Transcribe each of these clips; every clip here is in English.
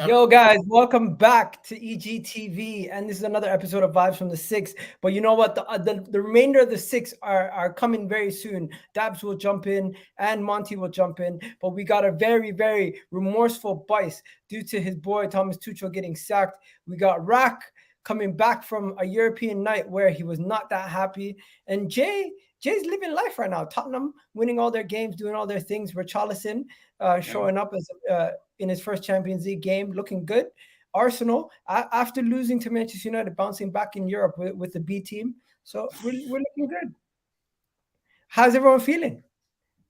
Yo, guys, welcome back to EGTV, and this is another episode of Vibes from the Six. But you know what? The remainder of the six are coming very soon. Dabs will jump in, and Monty will jump in. But we got a very, very remorseful Bice due to his boy Thomas Tuchel getting sacked. We got Rack coming back from a European night where he was not that happy, and Jay's living life right now. Tottenham winning all their games, doing all their things. Richarlison showing up as in his first Champions League game, looking good. Arsenal, after losing to Manchester United, bouncing back in Europe with the B team. So we're looking good. How's everyone feeling?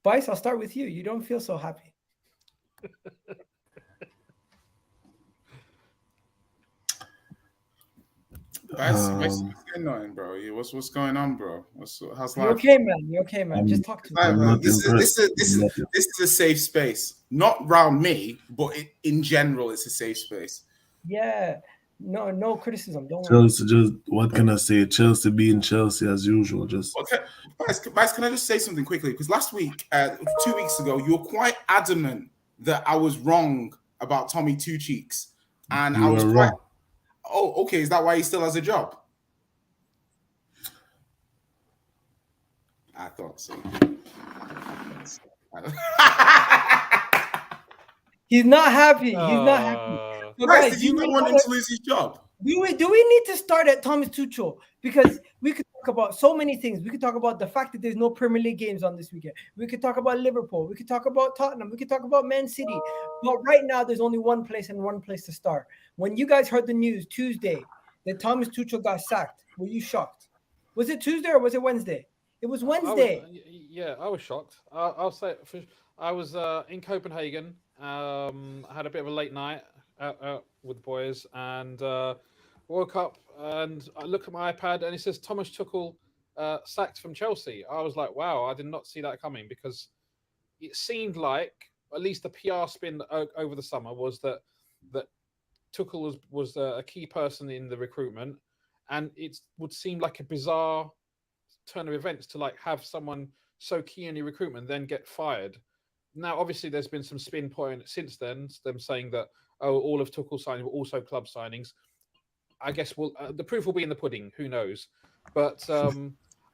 Bice, I'll start with you. You don't feel so happy. What's going on, bro? What's going on, bro? How's life? You okay, man? You okay, man? Just talk to me. This is a safe space, not around me, but in general, it's a safe space. Yeah, no criticism. Don't worry. Just what can I say? Chelsea being Chelsea as usual. Just okay, guys. Can I just say something quickly? Because last week, 2 weeks ago, you were quite adamant that I was wrong about Tommy Two Cheeks, and I was quite. Oh, okay. Is that why he still has a job? I thought so. He's not happy. He's not happy. So guys, did you not want him to lose his job? Do we need to start at Thomas Tuchel? Because we could talk about so many things. We could talk about the fact that there's no Premier League games on this weekend. We could talk about Liverpool. We could talk about Tottenham. We could talk about Man City. But right now, there's only one place to start. When you guys heard the news Tuesday that Thomas Tuchel got sacked, were you shocked? Was it Tuesday or was it Wednesday? It was Wednesday. I was shocked. I'll say I was in Copenhagen. I had a bit of a late night out with the boys and woke up and I look at my iPad and it says Thomas Tuchel sacked from Chelsea. I was like, wow, I did not see that coming because it seemed like at least the PR spin over the summer was that Tuchel was a key person in the recruitment, and it would seem like a bizarre turn of events to like have someone so key in your recruitment then get fired. Now, obviously, there's been some spin point since then, them saying that all of Tuchel's signings were also club signings. I guess the proof will be in the pudding. Who knows? But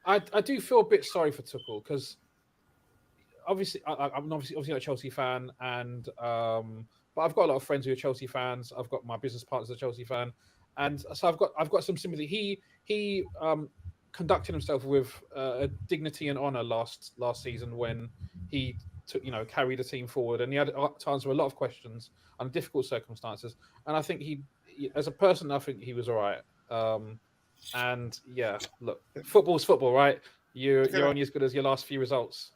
I do feel a bit sorry for Tuchel because obviously I'm obviously a Chelsea fan, and but I've got a lot of friends who are Chelsea fans. I've got my business partner's a Chelsea fan, and so I've got some sympathy. He conducted himself with dignity and honor last season when he carried the team forward, and he had to answer a lot of questions under difficult circumstances. And I think he as a person, I think he was all right. And yeah, look, football's football, right? You're only as good as your last few results.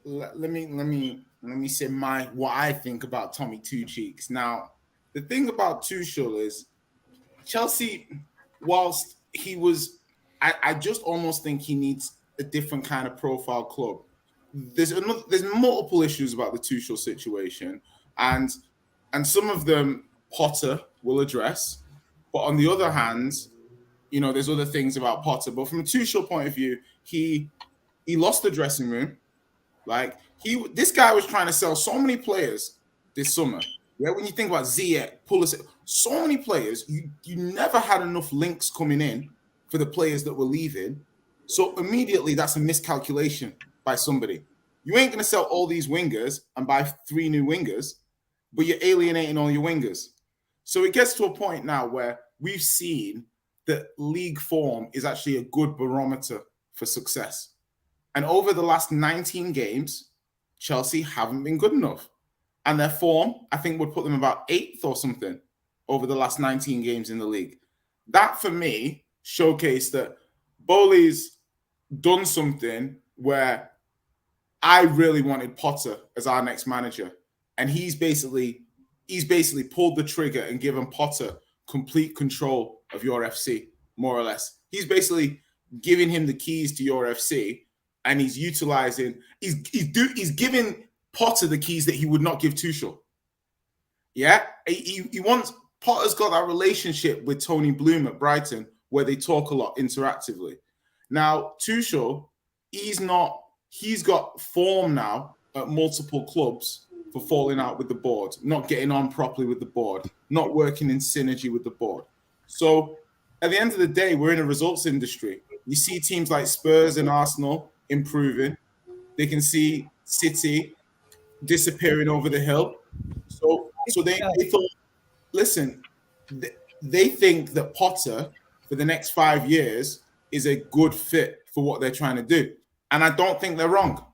Let me say what I think about Tommy Two Cheeks. Now, the thing about Tuchel is Chelsea, whilst he was, I just almost think he needs a different kind of profile club. There's multiple issues about the Tuchel situation, and some of them Potter will address, but on the other hand, there's other things about Potter. But from a Tuchel point of view, he lost the dressing room. Like this guy was trying to sell so many players this summer. Yeah, when you think about Ziyech, Pulisic, so many players, you never had enough links coming in for the players that were leaving. So immediately that's a miscalculation by somebody. You ain't gonna sell all these wingers and buy 3 new wingers, but you're alienating all your wingers. So it gets to a point now where we've seen that league form is actually a good barometer for success. And over the last 19 games, Chelsea haven't been good enough. And their form, I think, would put them about 8th or something over the last 19 games in the league. That, for me, showcased that Bowley's done something where I really wanted Potter as our next manager. And he's basically pulled the trigger and given Potter complete control of your FC, more or less. He's basically giving him the keys to your FC. And he's giving Potter the keys that he would not give Tuchel. Yeah, he wants Potter's got that relationship with Tony Bloom at Brighton where they talk a lot interactively. Now Tuchel, he's got form now at multiple clubs for falling out with the board, not getting on properly with the board, not working in synergy with the board. So at the end of the day, we're in a results industry. You see teams like Spurs and Arsenal improving. They can see City disappearing over the hill. So they thought, listen, they think that Potter for the next 5 years is a good fit for what they're trying to do. And I don't think they're wrong.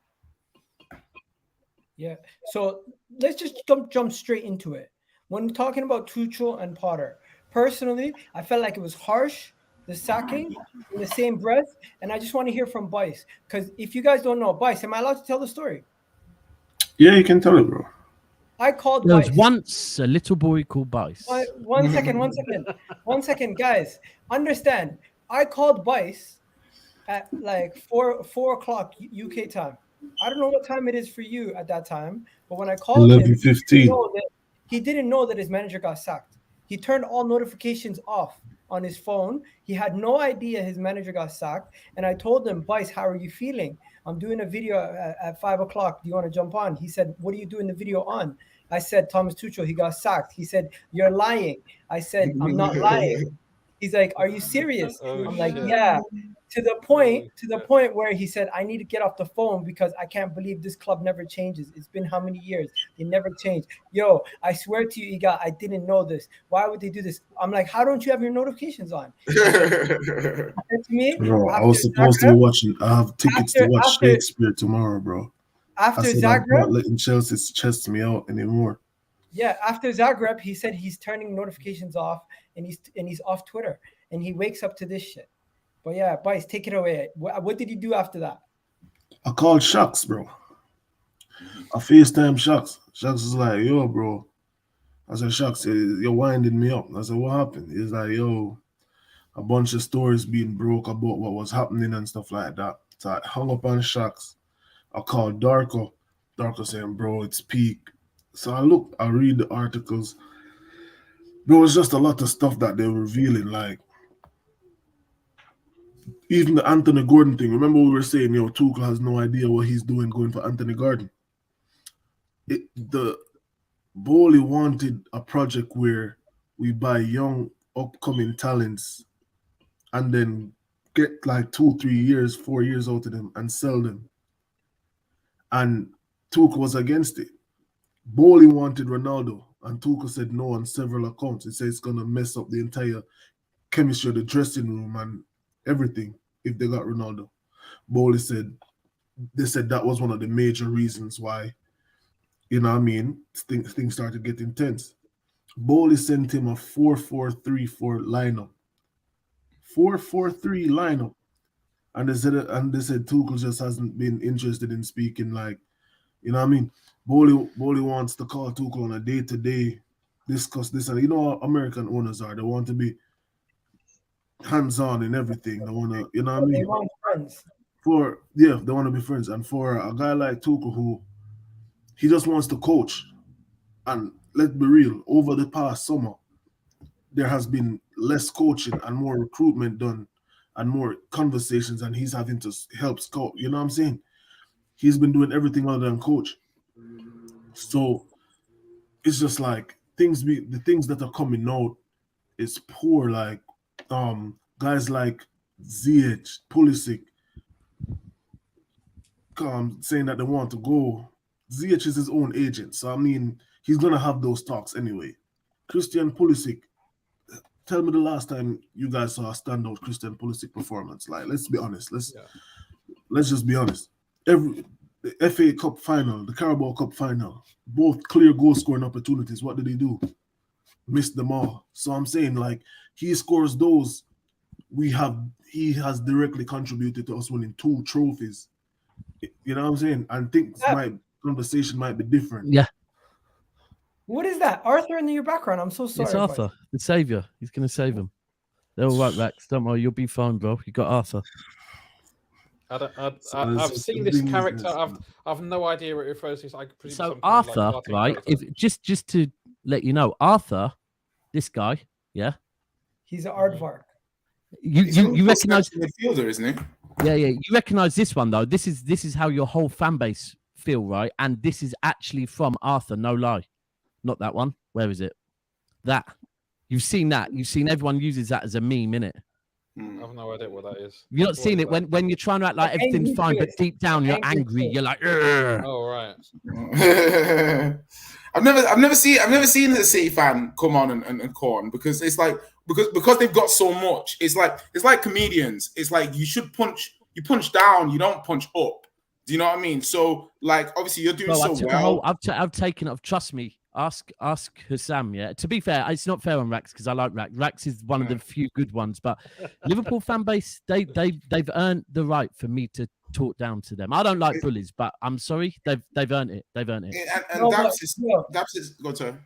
Yeah. So let's just jump straight into it. When talking about Tuchel and Potter, personally, I felt like it was harsh, the sacking in the same breath. And I just want to hear from Bice. Because if you guys don't know, Bice, am I allowed to tell the story? Yeah, you can tell it, bro. I called There was Bice. once a little boy called Bice. One second, guys. Understand, I called Bice at like 4 o'clock UK time. I don't know what time it is for you at that time, but when I called him, 11:15. he didn't know that his manager got sacked. He turned all notifications off on his phone. He had no idea his manager got sacked. And I told him, Bice, how are you feeling? I'm doing a video at 5 o'clock. Do you want to jump on? He said, what are you doing the video on? I said, Thomas Tuchel, he got sacked. He said, you're lying. I said, I'm not lying. He's like, are you serious? I'm like, yeah. To the point where he said, I need to get off the phone because I can't believe this club never changes. It's been how many years? They never change. Yo, I swear to you, Iga, I didn't know this. Why would they do this? I'm like, how don't you have your notifications on? To me, bro, I was supposed to be watching. I have tickets to watch Shakespeare tomorrow, bro. After I said, Zagreb, I'm not letting Chelsea chest me out anymore. Yeah, after Zagreb, he said he's turning notifications off and he's off Twitter and he wakes up to this shit. But yeah, Bice, take it away. What did you do after that? I called Shocks, bro. I FaceTime Shocks. Shocks is like, yo, bro. I said, Shocks, you're winding me up. I said, what happened? He's like, yo, a bunch of stories being broke about what was happening and stuff like that. So I hung up on Shocks. I called Darko. Darko saying, bro, it's peak. So I read the articles. There was just a lot of stuff that they were revealing, like even the Anthony Gordon thing. Remember we were saying, Tuchel has no idea what he's doing going for Anthony Gordon. The Bowley wanted a project where we buy young upcoming talents and then get like 2, 3 years, 4 years out of them and sell them. And Tuchel was against it. Bowley wanted Ronaldo, and Tuchel said no on several accounts. He said it's going to mess up the entire chemistry of the dressing room and everything if they got Ronaldo. Bowley said, they said that was one of the major reasons why, things started getting tense. Bowley sent him a 4-4-3 lineup. 4-4-3 lineup. And they said Tuchel just hasn't been interested in speaking, like, Bowley wants to call Tuchel on a day-to-day, discuss this. And how American owners are. They want to be hands-on in everything. They want to, They want friends. They want to be friends. And for a guy like Tuchel who, he just wants to coach. And let's be real, over the past summer, there has been less coaching and more recruitment done and more conversations, and he's having to help scout. You know what I'm saying? He's been doing everything other than coach. So it's just like the things that are coming out is poor. Like guys like Ziyech, Pulisic, saying that they want to go. Ziyech is his own agent, so he's gonna have those talks anyway. Christian Pulisic, tell me the last time you guys saw a standout Christian Pulisic performance. Like, let's be honest. Let's just be honest. The FA Cup final, the Carabao Cup final, both clear goal scoring opportunities. What did he do? Missed them all. So I'm saying, like, he scores those. He has directly contributed to us winning 2 trophies. You know what I'm saying? And conversation might be different. Yeah. What is that? Arthur in your background. I'm so sorry. It's Arthur, the savior. He's going to save him. They're all right, Rex. Don't worry, you'll be fine, bro. You got Arthur. I've seen this character. I've no idea what it refers to. So Arthur, like right? If just to let you know, Arthur, this guy, yeah, he's an aardvark. You recognize midfielder, isn't he? Yeah. You recognize this one though. This is how your whole fan base feel, right? And this is actually from Arthur, no lie. Not that one. Where is it? That. You've seen that. You've seen everyone uses that as a meme, innit? I have no idea what that is. You're not seeing it when you're trying to act like everything's fine, but deep down you're angry. You're like, ugh. Oh, right. I've never seen a City fan come on and corn, because it's like because they've got so much. It's like comedians. It's like you punch down, you don't punch up. Do you know what I mean? So like obviously you're doing so well. I've taken it. Trust me. Ask Hussam. Yeah. To be fair, it's not fair on Rax because I like Rax. Rax is one of the few good ones, but Liverpool fan base they've earned the right for me to talk down to them. I don't like bullies, but I'm sorry, they've earned it. They've earned it. And Dabs is go to.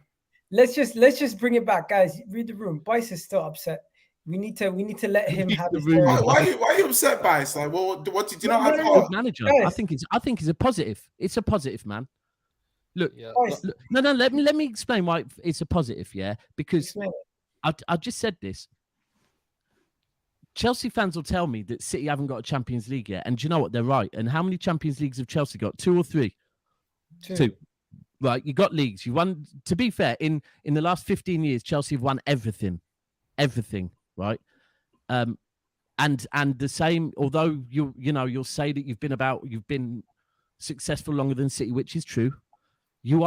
Let's just bring it back, guys. Read the room. Bice is still upset. We need to let him have his room. Why are you upset, Bice? Like, what did you not have? Good manager. Guys. I think it's a positive. It's a positive, man. Look, no. Let me explain why it's a positive. Yeah, because I just said this. Chelsea fans will tell me that City haven't got a Champions League yet, and do you know what? They're right. And how many Champions Leagues have Chelsea got? 2 or 3? Two. Right, you got leagues. You won. To be fair, in the last 15 years, Chelsea have won everything. Right, and the same. Although you'll say that you've been successful longer than City, which is true. You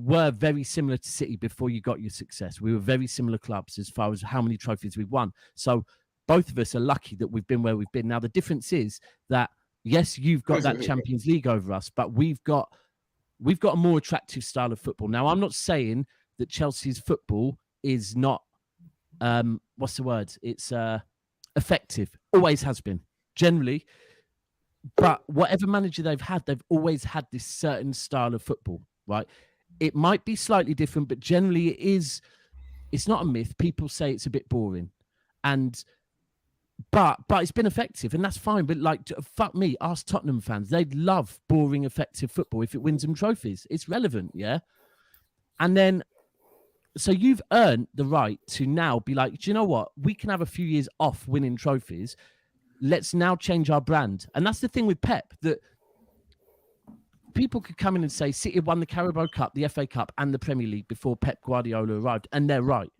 were very similar to City before you got your success. We were very similar clubs as far as how many trophies we've won. So both of us are lucky that we've been where we've been. Now the difference is that yes, you've got that Champions League over us, but we've got a more attractive style of football. Now I'm not saying that Chelsea's football is not what's the word? It's effective. Always has been generally. But whatever manager they've always had this certain style of football, right? It might be slightly different, but generally it's not a myth. People say it's a bit boring. But it's been effective, and that's fine. But like, fuck me, ask Tottenham fans. They'd love boring, effective football if it wins them trophies. It's relevant, yeah? And then, so you've earned the right to now be like, do you know what? We can have a few years off winning trophies. Let's now change our brand. And that's the thing with Pep, that people could come in and say City won the Carabao Cup, the FA Cup, and the Premier League before Pep Guardiola arrived. And they're right.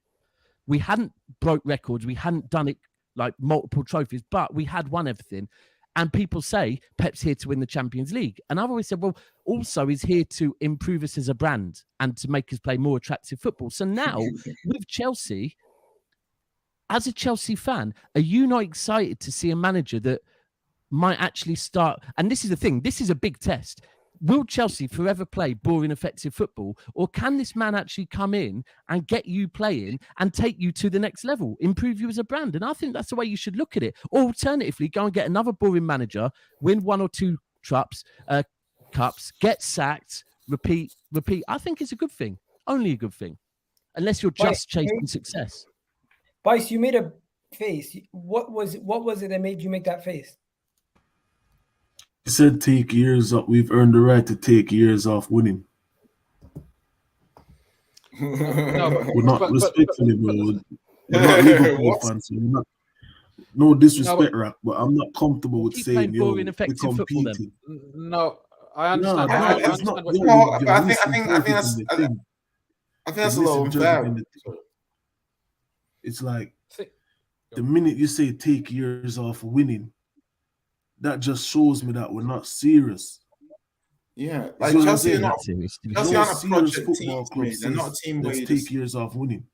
We hadn't broke records. We hadn't done it like multiple trophies, but we had won everything. And people say Pep's here to win the Champions League. And I've always said, well, also he's here to improve us as a brand and to make us play more attractive football. So now with Chelsea, as a Chelsea fan, are you not excited to see a manager that might actually start? And this is the thing. This is a big test. Will Chelsea forever play boring, effective football? Or can this man actually come in and get you playing and take you to the next level, improve you as a brand? And I think that's the way you should look at it. Or alternatively, go and get another boring manager, win 1 or 2 cups, get sacked, repeat. I think it's a good thing. Only a good thing. Unless you're just chasing success. Bice, you made a face. What was it that made you make that face? He said take years off. We've earned the right to take years off winning. We're not respectfully, bro. We're not Liverpool fans. So we're not, no disrespect, Rack, but I'm not comfortable with saying we're competing. No, I understand. I think that's a little unfair. It's like the minute you say take years off winning, that just shows me that we're not serious. Yeah, like Chelsea are not serious. Chelsea aren't a project team. They're not a team where you take years off winning.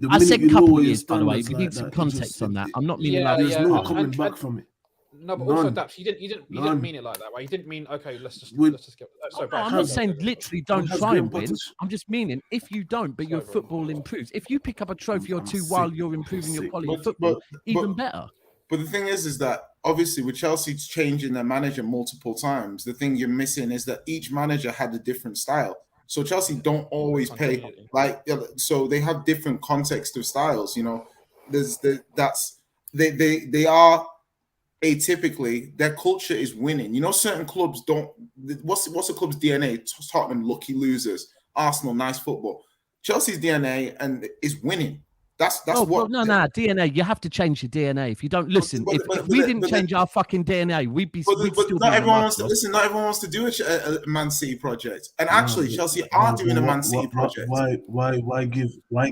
I said a couple of years, by the way. If you need some context on that, I'm not meaning like there's no coming back from it. No, but also Daps, you didn't mean it like that, right? You didn't mean okay. Let's just get. Sorry, I'm not saying literally don't try and win. I'm just meaning if you don't, but your football improves. If you pick up a trophy or 2 while you're improving your quality of football, even better. But the thing is that obviously with Chelsea changing their manager multiple times, the thing you're missing is that each manager had a different style. So Chelsea don't always pay so they have different context of styles. You know, they are atypically, their culture is winning. You know, certain clubs don't. What's a club's DNA? Tottenham, lucky losers. Arsenal, nice football. Chelsea's DNA is winning. That's Oh, what. well, no, DNA. You have to change your DNA. If you don't listen, but- if but- we but- didn't but- change our fucking DNA, we'd But still not be everyone wants to listen. Not everyone wants to do a Man City project. And actually, Chelsea are doing a Man City project. Why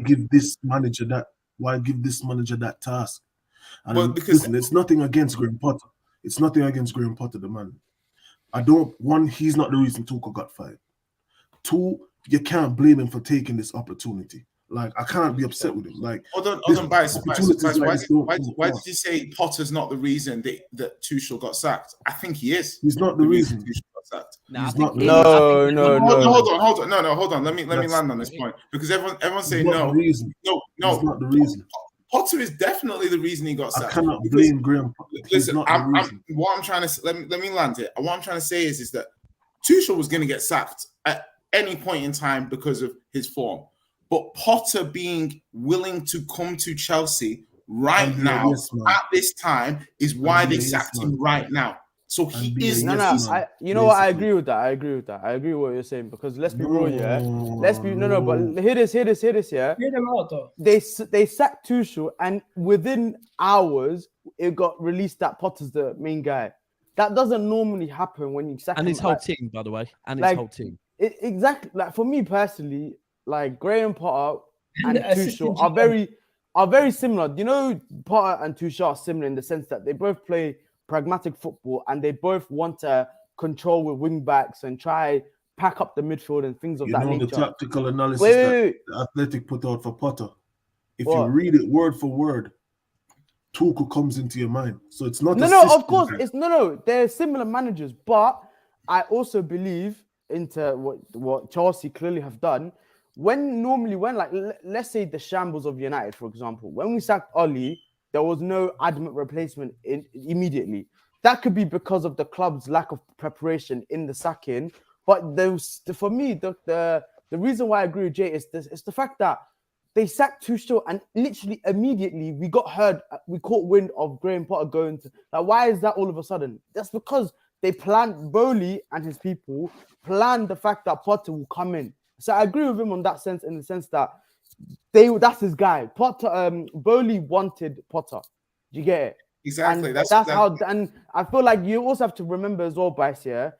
give this manager that? Why give this manager that task? And Well, because listen, it's nothing against Graham Potter. It's nothing against Graham Potter, the man. One, he's not the reason Tuchel got fired. Two, you can't blame him for taking this opportunity. Like, I can't be upset with him. Like, hold on, Bice, why did you say Potter's not the reason that Tuchel got sacked? I think he is. He's not the reason. Tuchel got sacked. He's not the No. Hold on. Let me land on this point because everyone's saying no. He's not the reason. Potter is definitely the reason he got sacked. I cannot blame Graham Potter. Listen, what I'm trying to let me land it. What I'm trying to say is that Tuchel was going to get sacked at any point in time because of his form. But Potter being willing to come to Chelsea right now at this time is why they sacked him right now. So he is. You know what? I agree with that. I agree with what you're saying because let's be real, yeah. But hear this, yeah. Hear them out, though. They sacked Tuchel, and within hours it got released that Potter's the main guy. That doesn't normally happen when you sack. And his whole team, by the way, his whole team. Exactly. Like for me personally, like Graham Potter and Tuchel are very similar. You know, Potter and Tuchel are similar in the sense that they both play pragmatic football and they both want to control with wing backs and try pack up the midfield and things of that nature. The tactical analysis that the Athletic put out for Potter. If you read it word for word, Tuchel comes into your mind. So it's not of course it's they're similar managers, but I also believe into what Chelsea clearly have done. When let's say the shambles of United, for example, when we sacked Oli, there was no adamant replacement immediately. That could be because of the club's lack of preparation in the sacking. But for me, the reason why I agree with Jay is the fact that they sacked Tuchel and literally immediately we caught wind of Graham Potter going to. Like, why is that all of a sudden? That's because they planned, Bowley and his people planned the fact that Potter will come in. So I agree with him on that sense, in the sense that that's his guy. Potter, Bowley wanted Potter. Do you get it? Exactly. And that's how. And I feel like you also have to remember as well, Bryce. Yeah,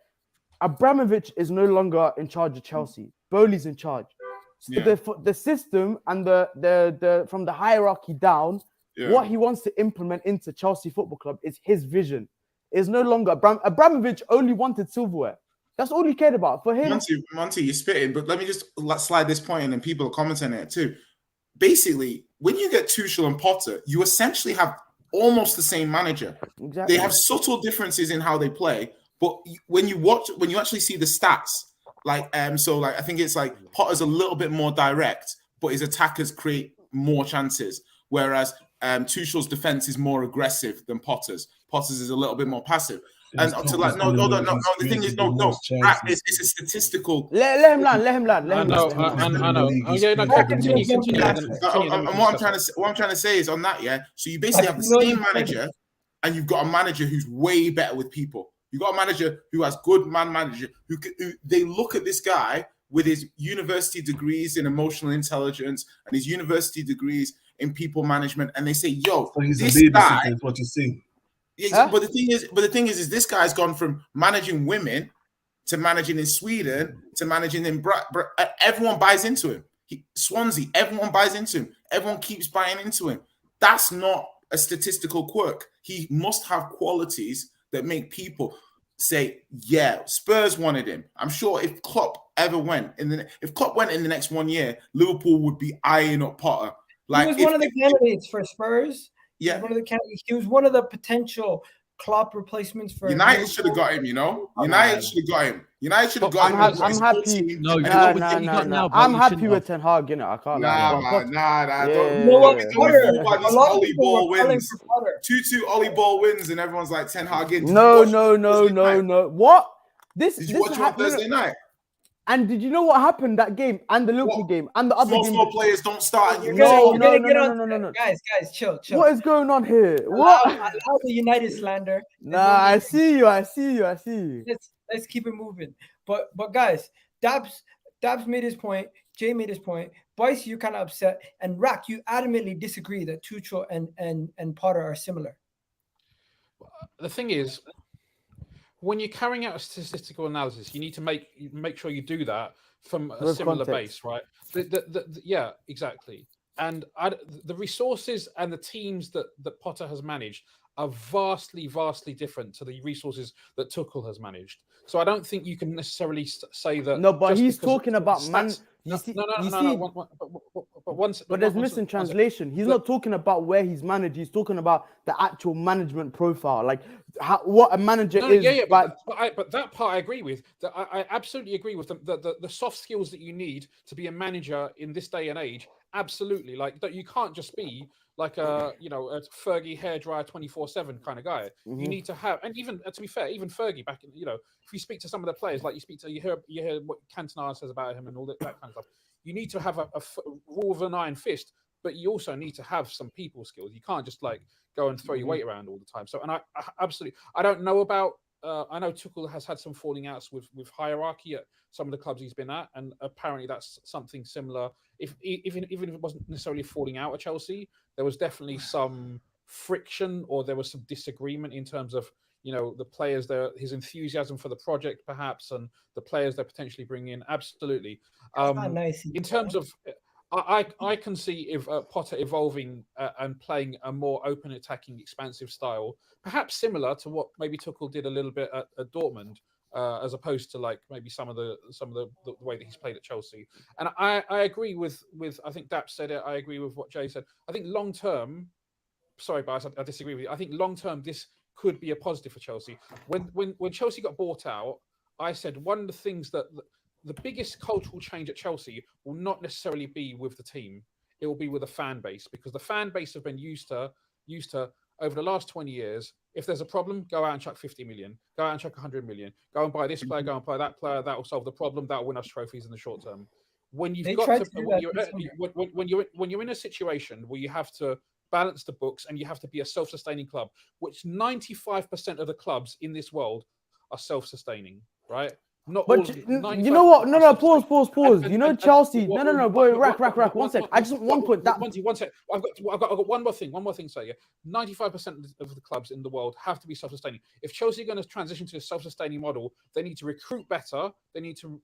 Abramovich is no longer in charge of Chelsea. Bowley's in charge. So the system and the from the hierarchy down, what he wants to implement into Chelsea Football Club is his vision. It's no longer Abramovich only wanted silverware. That's all he cared about. For him, Monty, you're spitting, but let me just slide this point in, and people are commenting on it too. Basically, when you get Tuchel and Potter, you essentially have almost the same manager. Exactly. They have subtle differences in how they play, but when you actually see the stats, I think it's like Potter's a little bit more direct, but his attackers create more chances, whereas Tuchel's defense is more aggressive than Potter's. Potter's is a little bit more passive. And the thing is, it's a statistical. Let him land. I know. Continue. And what I'm trying to say is on that, yeah. So you basically have the same manager, and you've got a manager who's way better with people. You've got a manager who has good manager who they look at this guy with his university degrees in emotional intelligence and his university degrees in people management, and they say, "Yo, so he's this guy." Is what you see. Yeah, but the thing is, this guy's gone from managing women to managing in Sweden to managing in everyone buys into him. Swansea, everyone buys into him. Everyone keeps buying into him. That's not a statistical quirk. He must have qualities that make people say, "Yeah, Spurs wanted him." I'm sure if Klopp went in the next 1 year, Liverpool would be eyeing up Potter. He was one of the candidates for Spurs. Yeah, he was one of the potential Klopp replacements for United. Should have got him. United should have got him. United should have got him. I'm happy. No. I'm happy with Ten Hag. I can't. Nah. You know what? A lot of people Ollie Ball wins. 2-2 Ollie Ball wins, and everyone's like 10 Hag in. No. What? Did you watch it on Thursday night? And did you know what happened that game and the Liverpool game and the other game? Small players don't start. No. Guys, chill. What is going on here? What? Allow the United slander. Nah, I see you. Let's keep it moving. But guys, Dabs made his point. Jay made his point. Boyce, you're kind of upset, and Rack, you adamantly disagree that Tuchel and Potter are similar. The thing is, when you're carrying out a statistical analysis, you need to make sure you do that from a With similar context. base, right? Yeah, exactly. And the resources and the teams that Potter has managed are vastly, vastly different to the resources that Tuchel has managed. So I don't think you can necessarily say that. No, but just he's because talking about man. stats- You see, But there's mistranslation. He's not talking about where he's managed. He's talking about the actual management profile, like what a manager is. Yeah, but that part I agree with. That I absolutely agree with the soft skills that you need to be a manager in this day and age. Absolutely, like that you can't just be like a a Fergie hairdryer 24/7 kind of guy. You need to have, and even to be fair, even Fergie back in if you speak to some of the players, like you hear what Cantona says about him and all that kind of stuff. You need to have a rule of an iron fist, but you also need to have some people skills. You can't just like go and throw your weight around all the time. So, and I absolutely, I don't know about. I know Tuchel has had some falling outs with hierarchy at some of the clubs he's been at, and apparently that's something similar. Even if it wasn't necessarily falling out at Chelsea, there was definitely some friction, or there was some disagreement in terms of the players, his enthusiasm for the project, perhaps, and the players they're potentially bringing in. Absolutely. That's not nice. In terms of, I can see if Potter evolving and playing a more open, attacking, expansive style, perhaps similar to what maybe Tuchel did a little bit at Dortmund, as opposed to like maybe some of the way that he's played at Chelsea. And I agree with I think Dap said it. I agree with what Jay said. I think long term, sorry, Bias, I disagree with you. I think long term this could be a positive for Chelsea. When Chelsea got bought out, I said one of the things that the biggest cultural change at Chelsea will not necessarily be with the team. It will be with the fan base, because the fan base have been used to over the last 20 years. If there's a problem, go out and chuck 50 million, go out and chuck 100 million, go and buy this player, go and buy that player. That will solve the problem. That will win us trophies in the short term. When you've when you're in a situation where you have to balance the books and you have to be a self-sustaining club, which 95% of the clubs in this world are self-sustaining, right? Not but all, you know what? No, pause. Chelsea. No, boy, rack. 1 sec. I just want one point. One sec. I've got one more thing. To say, yeah. 95% of the clubs in the world have to be self-sustaining. If Chelsea are going to transition to a self-sustaining model, they need to recruit better. They need to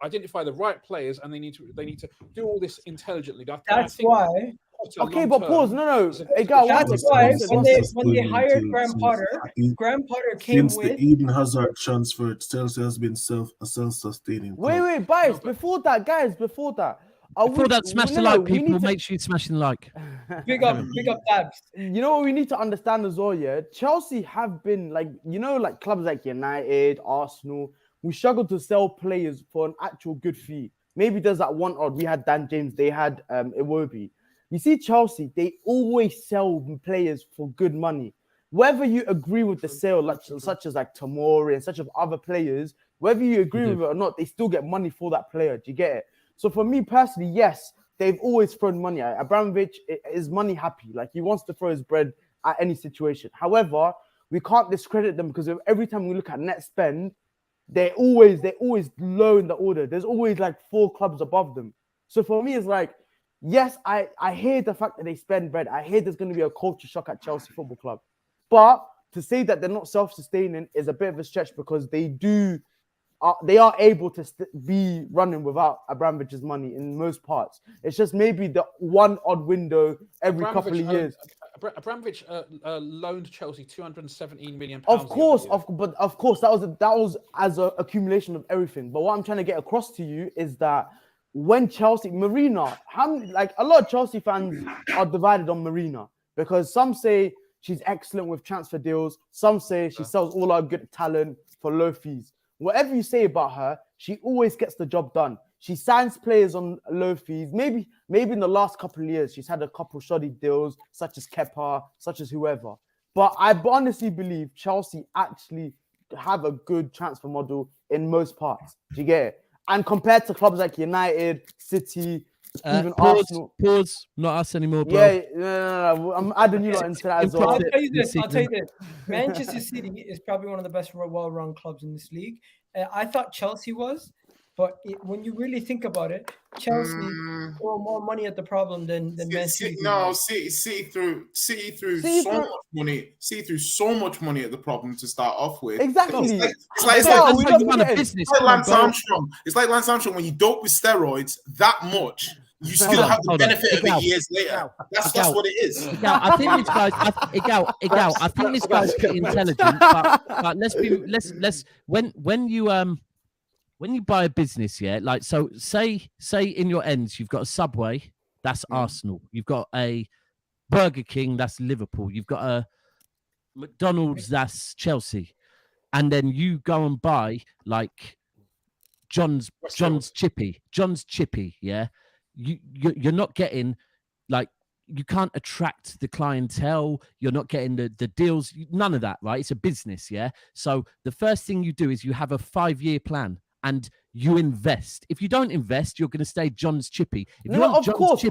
identify the right players, and they need to do all this intelligently. That's why. Okay, but pause. No. That's why when they hired Graham Potter came since with the Eden Hazard transfer, Chelsea has been self-sustaining. Wait, Bias. Before that, smash the like, people. Make sure you smash the like. Big up Tabs. You know what we need to understand as well, yeah? Chelsea have been like clubs like United, Arsenal. We struggle to sell players for an actual good fee. Maybe there's that one odd. We had Dan James. They had Iwobi. You see, Chelsea, they always sell players for good money. Whether you agree with the sale, such as like Tomori and such of other players, whether you agree with it or not, they still get money for that player. Do you get it? So for me personally, yes, they've always thrown money at Abramovich. Is money happy? Like he wants to throw his bread at any situation. However, we can't discredit them because every time we look at net spend, they're always low in the order. There's always like 4 clubs above them. So for me, it's like, yes, I hear the fact that they spend bread. I hear there's going to be a culture shock at Chelsea Football Club. But to say that they're not self-sustaining is a bit of a stretch, because they are able to be running without Abramovich's money in most parts. It's just maybe the one odd window every couple of years. Abramovich loaned Chelsea £217 million. Of course, that was as an accumulation of everything. But what I'm trying to get across to you is that when Chelsea, Marina, a lot of Chelsea fans are divided on Marina, because some say she's excellent with transfer deals. Some say she sells all our good talent for low fees. Whatever you say about her, she always gets the job done. She signs players on low fees. Maybe in the last couple of years, she's had a couple of shoddy deals, such as Kepa, such as whoever. But I honestly believe Chelsea actually have a good transfer model in most parts. Do you get it? And compared to clubs like United, City, even Arsenal. Pause. Not us anymore, bro. Yeah, no. I'm adding you lot into that as well. I'll tell you this. Manchester City is probably one of the best well-run clubs in this league. I thought Chelsea was, But when you really think about it, Chelsea throw more money at the problem than Man City. City threw so much money at the problem to start off with. Exactly. It's like Lance Armstrong. It's like Lance Armstrong when you dope with steroids that much. You still have the benefit of it years later. That's what it is. I think this guy's pretty intelligent. But let's when you buy a business, yeah, like so say in your ends you've got a Subway, that's Arsenal. You've got a Burger King, that's Liverpool. You've got a McDonald's, that's Chelsea, and then you go and buy like John's Chippy, yeah. You're not getting like you can't attract the clientele. You're not getting the deals. None of that, right? It's a business, yeah. So the first thing you do is you have a 5-year plan and you invest. If you don't invest, you're going to stay John's Chippy. Of course.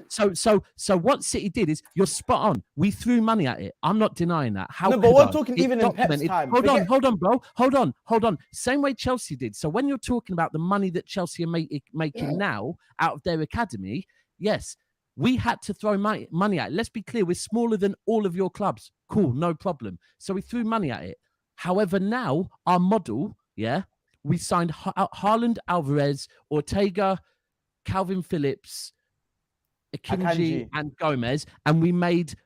So what City did is you're spot on. We threw money at it. I'm not denying that. But we're talking even in Pep's time. Hold on, bro. Hold on. Same way Chelsea did. So when you're talking about the money that Chelsea are making now out of their academy, yes, we had to throw money at it. Let's be clear, we're smaller than all of your clubs. Cool, no problem. So we threw money at it. However, now our model, yeah, we signed Haaland, Alvarez, Ortega, Calvin Phillips, Akanji, and Gomez, and we made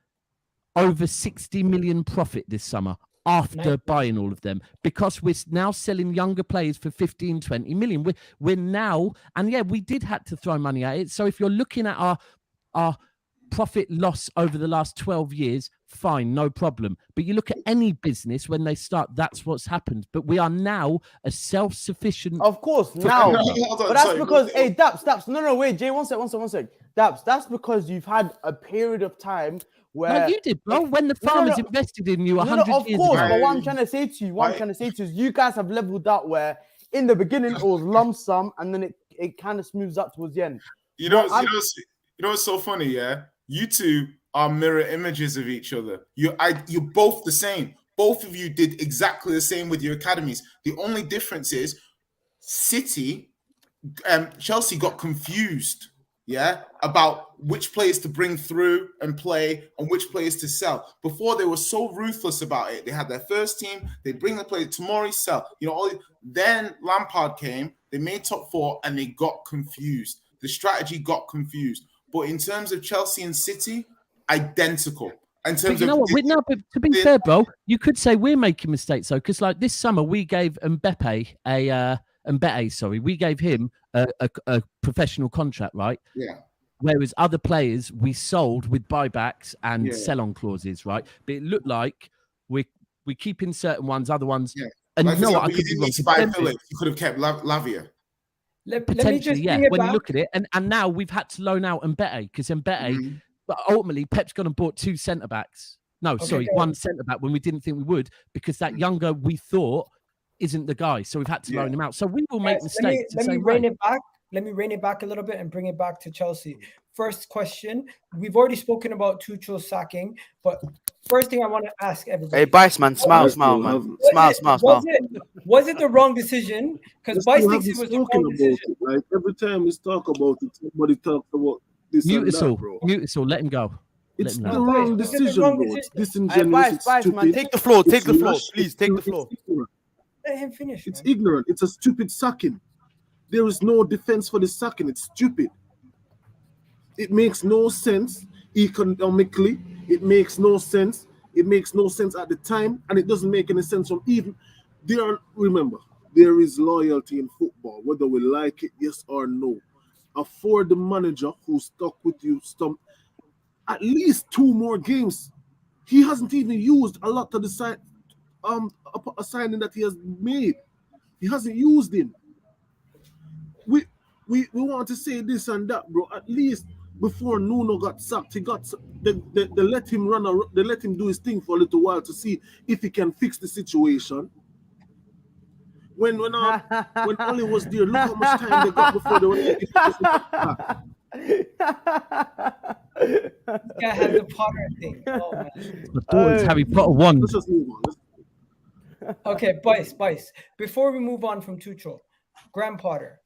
over 60 million profit this summer after buying all of them, because we're now selling younger players for 15, 20 million. We're now, and yeah, we did have to throw money at it. So if you're looking at our profit loss over the last 12 years, fine, no problem. But you look at any business when they start, that's what's happened. But we are now a self-sufficient. Of course, now. But that's because, hey, Daps. No, wait, Jay, one sec. Daps, that's because you've had a period of time where. No, you did, bro. When the farmers invested in you 100 years ago. Of course, but what I'm trying to say to you is you guys have leveled out where in the beginning it was lump sum and then it kind of smooths up towards the end. You know what's so funny, yeah? You two are mirror images of each other. You're both the same. Both of you did exactly the same with your academies. The only difference is Chelsea got confused, yeah, about which players to bring through and play and which players to sell. Before, they were so ruthless about it. They had their first team, they bring the player, tomorrow sell. Then Lampard came, they made top 4 and they got confused. The strategy got confused. But in terms of Chelsea and City, identical. In terms but to be fair, bro, you could say we're making mistakes though, because like this summer we gave Mbete, we gave him a professional contract, right? Yeah. Whereas other players we sold with buybacks and sell-on clauses, right? But it looked like we're keeping certain ones, other ones. Yeah. And like, you know what? I could be wrong. Phillips, you could have kept Lavia. Potentially, yeah. When you look at it, and now we've had to loan out Mbete because Mbete, but ultimately Pep's gone and bought 2 centre backs. No, one centre back when we didn't think we would, because that younger we thought isn't the guy. So we've had to loan him out. So we will make mistakes. Let me rein it back. Let me rein it back a little bit and bring it back to Chelsea. First question. We've already spoken about Tuchel sacking, but first thing I want to ask everybody. Hey, Bice, man. Smile, man. Smile. Was it the wrong decision? Because Bice thinks it was the wrong decision. Like, every time we talk about it, somebody talks about this Mute us all. Let him go. It's the wrong decision, bro. It's disingenuous. Bice, man. Take the floor. Please, take the floor. Let him finish. It's ignorant. It's a stupid sacking. There is no defense for the sacking. It's stupid. It makes no sense economically. It makes no sense. It makes no sense at the time, and it doesn't make any sense from even there. Remember, there is loyalty in football, whether we like it, yes or no. Afford the manager who stuck with you at least 2 more games. He hasn't even used a lot of the signing that he has made. He hasn't used him. We want to say this and that, bro. At least before Nuno got sacked, they let him they let him do his thing for a little while to see if he can fix the situation. When Oli was there, look how much time they got before they were taking This guy has the Potter thing. Oh, man. The door is Harry Potter 1. Let's just move on. Okay, Bice. Before we move on from Tuchel, Graham Potter.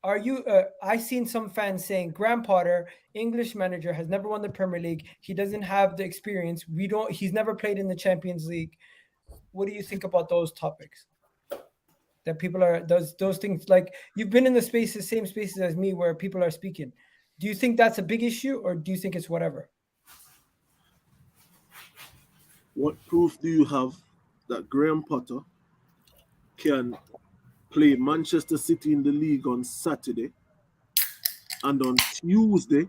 Are you? I seen some fans saying Graham Potter, English manager, has never won the Premier League. He doesn't have the experience. He's never played in the Champions League. What do you think about those topics? That people are those things, like you've been in the same spaces as me, where people are speaking. Do you think that's a big issue, or do you think it's whatever? What proof do you have that Graham Potter can play Manchester City in the league on Saturday and on Tuesday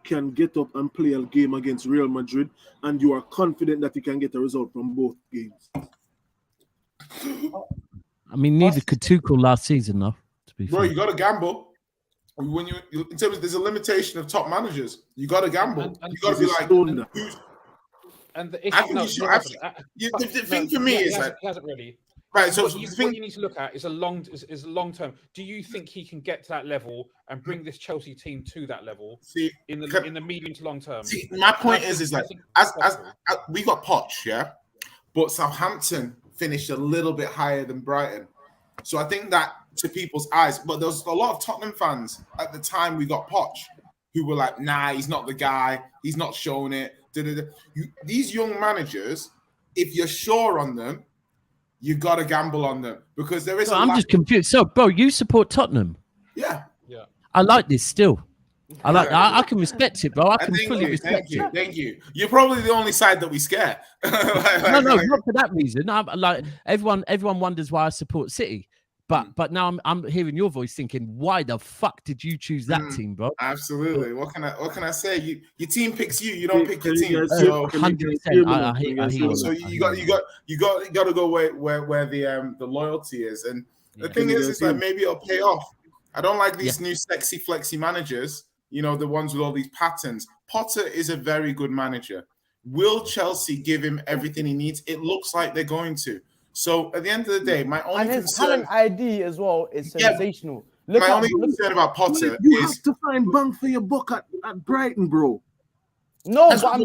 can get up and play a game against Real Madrid, and you are confident that you can get a result from both games? I mean, neither could Tuchel last season, though. To be Bro, fair. you got to gamble. When you in terms of, there's a limitation of top managers. You got to gamble. And You got to be like, who's, And the issue, I think no, you should. he I hasn't. think- the thing for me is like, he hasn't really. right. So What the you thing, need to look at is a long term. Do you think he can get to that level and bring this Chelsea team to that level see, in the can- medium to long term? see, my point is I like, think as it's possible. we got Poch, yeah, but Southampton finished a little bit higher than Brighton, so I think that to people's eyes. But there was a lot of Tottenham fans at the time we got Poch who were like, "Nah, he's not the guy. He's not showing it." These young managers, if you're sure on them, you got to gamble on them because there is. So I'm just confused. So, bro, you support Tottenham? Yeah. I like this still. I can respect it, bro. I can fully respect it. Thank you. You're probably the only side that we scare. No, not for that reason. I'm like everyone wonders why I support City. But now I'm hearing your voice thinking, why the fuck did you choose that team, bro? Absolutely. What can I say? Your team picks you. You don't pick your team. So 100%. I hear you. So you got to go where the loyalty is. And the thing is like maybe it'll pay off. I don't like these new sexy flexy managers. You know, the ones with all these patterns. Potter is a very good manager. Will Chelsea give him everything he needs? It looks like they're going to. So at the end of the day, my only And his concern, talent ID as well is sensational. Look my at only concern about Potter You is have to find bang for your buck at Brighton, bro. no, That's but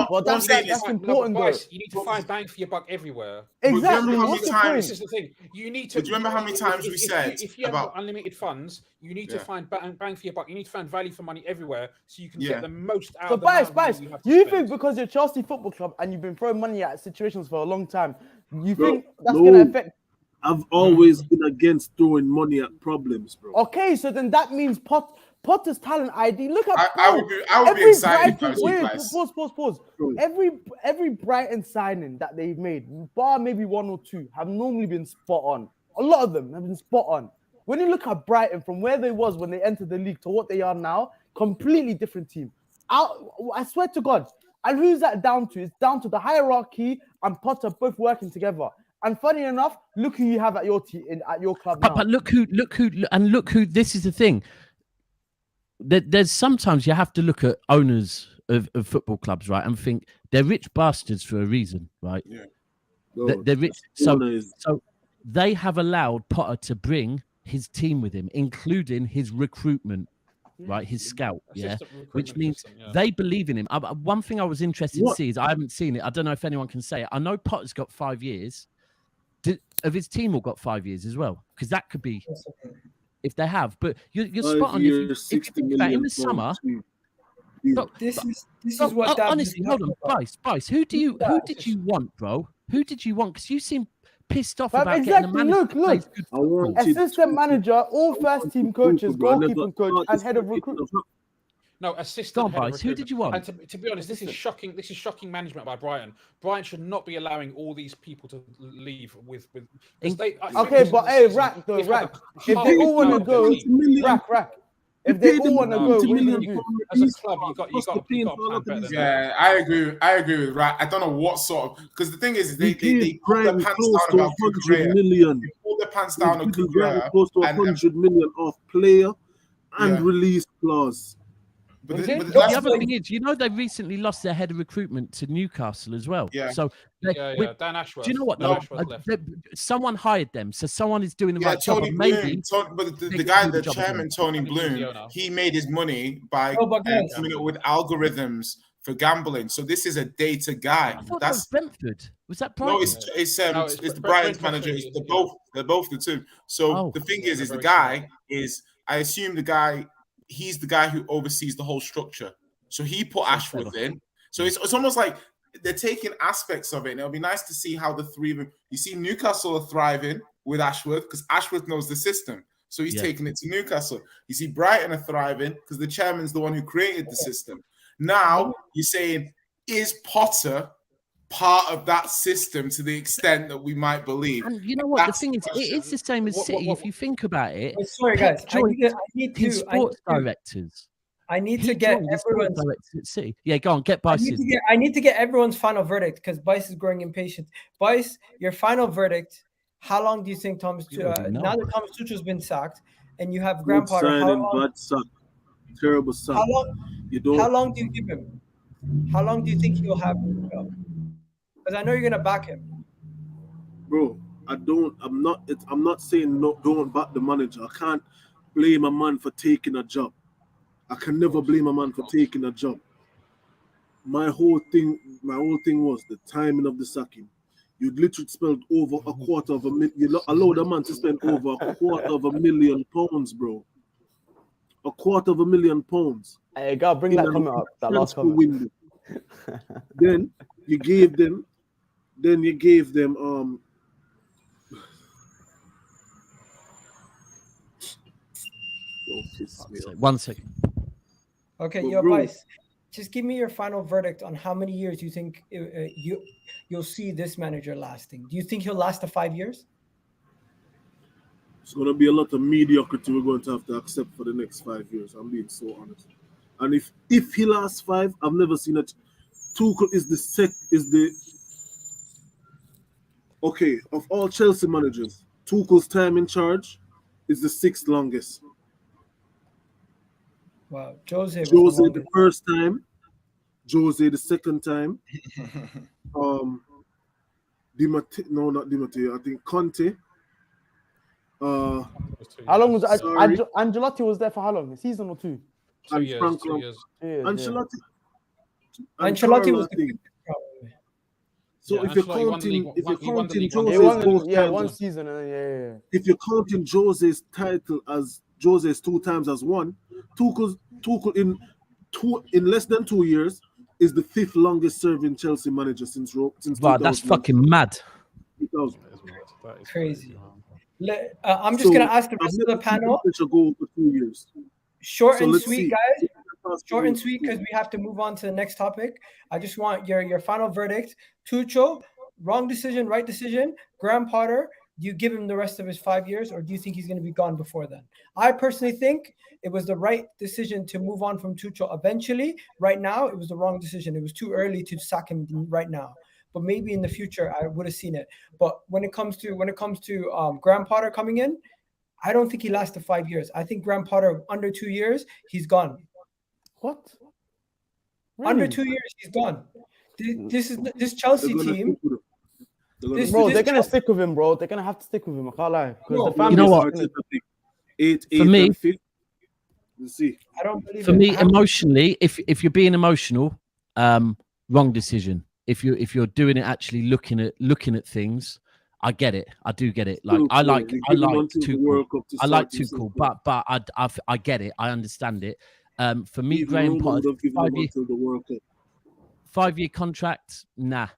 what I'm saying is that's like, important though. Bryce, you need to find bang for your buck everywhere. Exactly. remember how What's many the times- point? This is the thing. You need to. Do you remember how many times we said if you have about- unlimited funds, you need to Yeah. find bang for your buck. You need to find value for money everywhere, so you can Yeah. get the most out So, of the amount of money Bice, you have to you spend. think because you're Chelsea Football Club and you've been throwing money at situations for a long time, you Bro, think that's no. going to affect? I've always been against throwing money at problems, bro. Okay, so then that means Potter's talent ID. Look at I would be excited if I was you guys. Pause. Bro. Every Brighton signing that they've made, bar maybe one or two, have normally been spot on. A lot of them have been spot on. When you look at Brighton from where they was when they entered the league to what they are now, completely different team. I swear to God. And who's that down to? It's down to the hierarchy and Potter both working together. And funny enough, look who you have at your team at your club now. But look who. This is the thing. There's sometimes you have to look at owners of football clubs, right, and think they're rich bastards for a reason, right? Yeah. They're rich. So they have allowed Potter to bring his team with him, including his recruitment, right, his scout, Assistant recruitment which means system, yeah. they believe in him. One thing I was interested to see is I haven't seen it. I don't know if anyone can say it. I know Potter's got 5 years. Have his team all got 5 years as well? Because that could be if they have. But you're spot on. If you think about it, in the summer. This is what that honestly, hold on, Bice. Who did you want, bro? Who did you want? Because you seem pissed off But about exactly, getting a manager. look. who plays good football. Assistant manager, all first team coaches, goalkeeping coach, and head of recruitment. No, assistant. Go on, Bice, who did you want? And to be honest, this is shocking. This is shocking management by Brighton. Brighton should not be allowing all these people to leave with. Okay, but hey, Rack. If they all want to go, Rack. If they all want to go, what are you gonna do? As a club, you got to plan better than that. Yeah, I agree with Rat. I don't know what sort of, because the thing is they pull their pants close down to about 100 million. They pull their pants down on Kukurea. Close to 100 million off player and Yeah. release clause. But The that's other thing is, they recently lost their head of recruitment to Newcastle as well. Yeah. So Dan Ashworth. do you know what? Dan Though? Ashworth left. someone hired them, so someone is doing the yeah, right job. Tony and Bloom. maybe But the they guy, can do the the job chairman, again. Tony I think he's the Bloom, owner. he made his money by No, but guys- coming up with algorithms for gambling. So this is a data guy. I thought that was Brentford. Was that Brighton? No, it's the Brighton's manager. They're both the two. So the thing is the guy is, I assume he's the guy who oversees the whole structure. So he put Ashworth in. So it's almost like they're taking aspects of it. And it'll be nice to see how the three of them. You see, Newcastle are thriving with Ashworth because Ashworth knows the system. So he's taking it to Newcastle. You see, Brighton are thriving because the chairman's the one who created the system. Now you're saying, is Potter part of that system to the extent that we might believe? And you know what? The thing is, it is the same as City. If you think about it. Sorry, guys. I need to sports directors. I need to get everyone's. City. Yeah, go on. Get Bice's. I need to get everyone's final verdict because Bice is growing impatient. Bice, your final verdict. How long do you think now that Thomas Tuchel's been sacked and you have Graham Potter? Bad sack. Terrible sack. How long do you give him? How long do you think he'll have him? Because I know you're gonna back him. Bro, I'm not saying no, don't back the manager. I can't blame a man for taking a job. I can never blame a man for taking a job. My whole thing was the timing of the sacking. You literally spent over $250,000. You allowed a man to spend over £250,000, bro. £250,000. Hey, gotta bring that comment up. That last comment. Then you gave them. One second. Okay, your Vice. Just give me your final verdict on how many years you think you'll see this manager lasting. Do you think he'll last 5 years? It's going to be a lot of mediocrity we're going to have to accept for the next 5 years. I'm being so honest. And if he lasts 5, I've never seen it. Tuchel of all Chelsea managers, Tuchel's time in charge is the 6th longest. Wow, Jose the first time, Jose the second time. Not Di Matteo. I think Conte. How long was Ancelotti was there for? How long? A season or 2? 2 years. 2 years. Ancelotti was the So if you're counting Jose's 1 season, if you're counting Jose's title as Jose's 2 times as 1, Tuchel in less than 2 years is the 5th longest serving Chelsea manager since wow, that's fucking mad. 2000. Crazy. I'm just gonna ask the rest of the panel. Go for 2 years. Short and sweet, guys. Short and sweet because we have to move on to the next topic. I just want your final verdict. Tuchel, wrong decision, right decision. Graham Potter, do you give him the rest of his 5 years, or do you think he's going to be gone before then? I personally think it was the right decision to move on from Tuchel eventually. Right now, it was the wrong decision. It was too early to sack him right now. But maybe in the future, I would have seen it. But when it comes to Graham Potter coming in, I don't think he lasted 5 years. I think Graham Potter, under 2 years, he's gone. What? Really? Under 2 years, he's gone. This Chelsea team. They're gonna stick with him, bro. They're gonna have to stick with him. I can't lie. You know what? For me, I don't believe for me, emotionally, if you're being emotional, wrong decision. If you're doing it actually looking at things, I get it. I do get it. Like I like Tuchel, but I get it. I understand it. For me, Graham Potter, 5-year contract. Nah,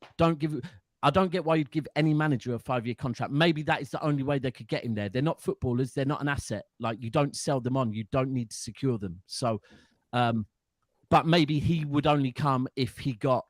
I don't get why you'd give any manager a 5-year contract. Maybe that is the only way they could get him there. They're not footballers. They're not an asset. Like, you don't sell them on. You don't need to secure them. So, but maybe he would only come if he got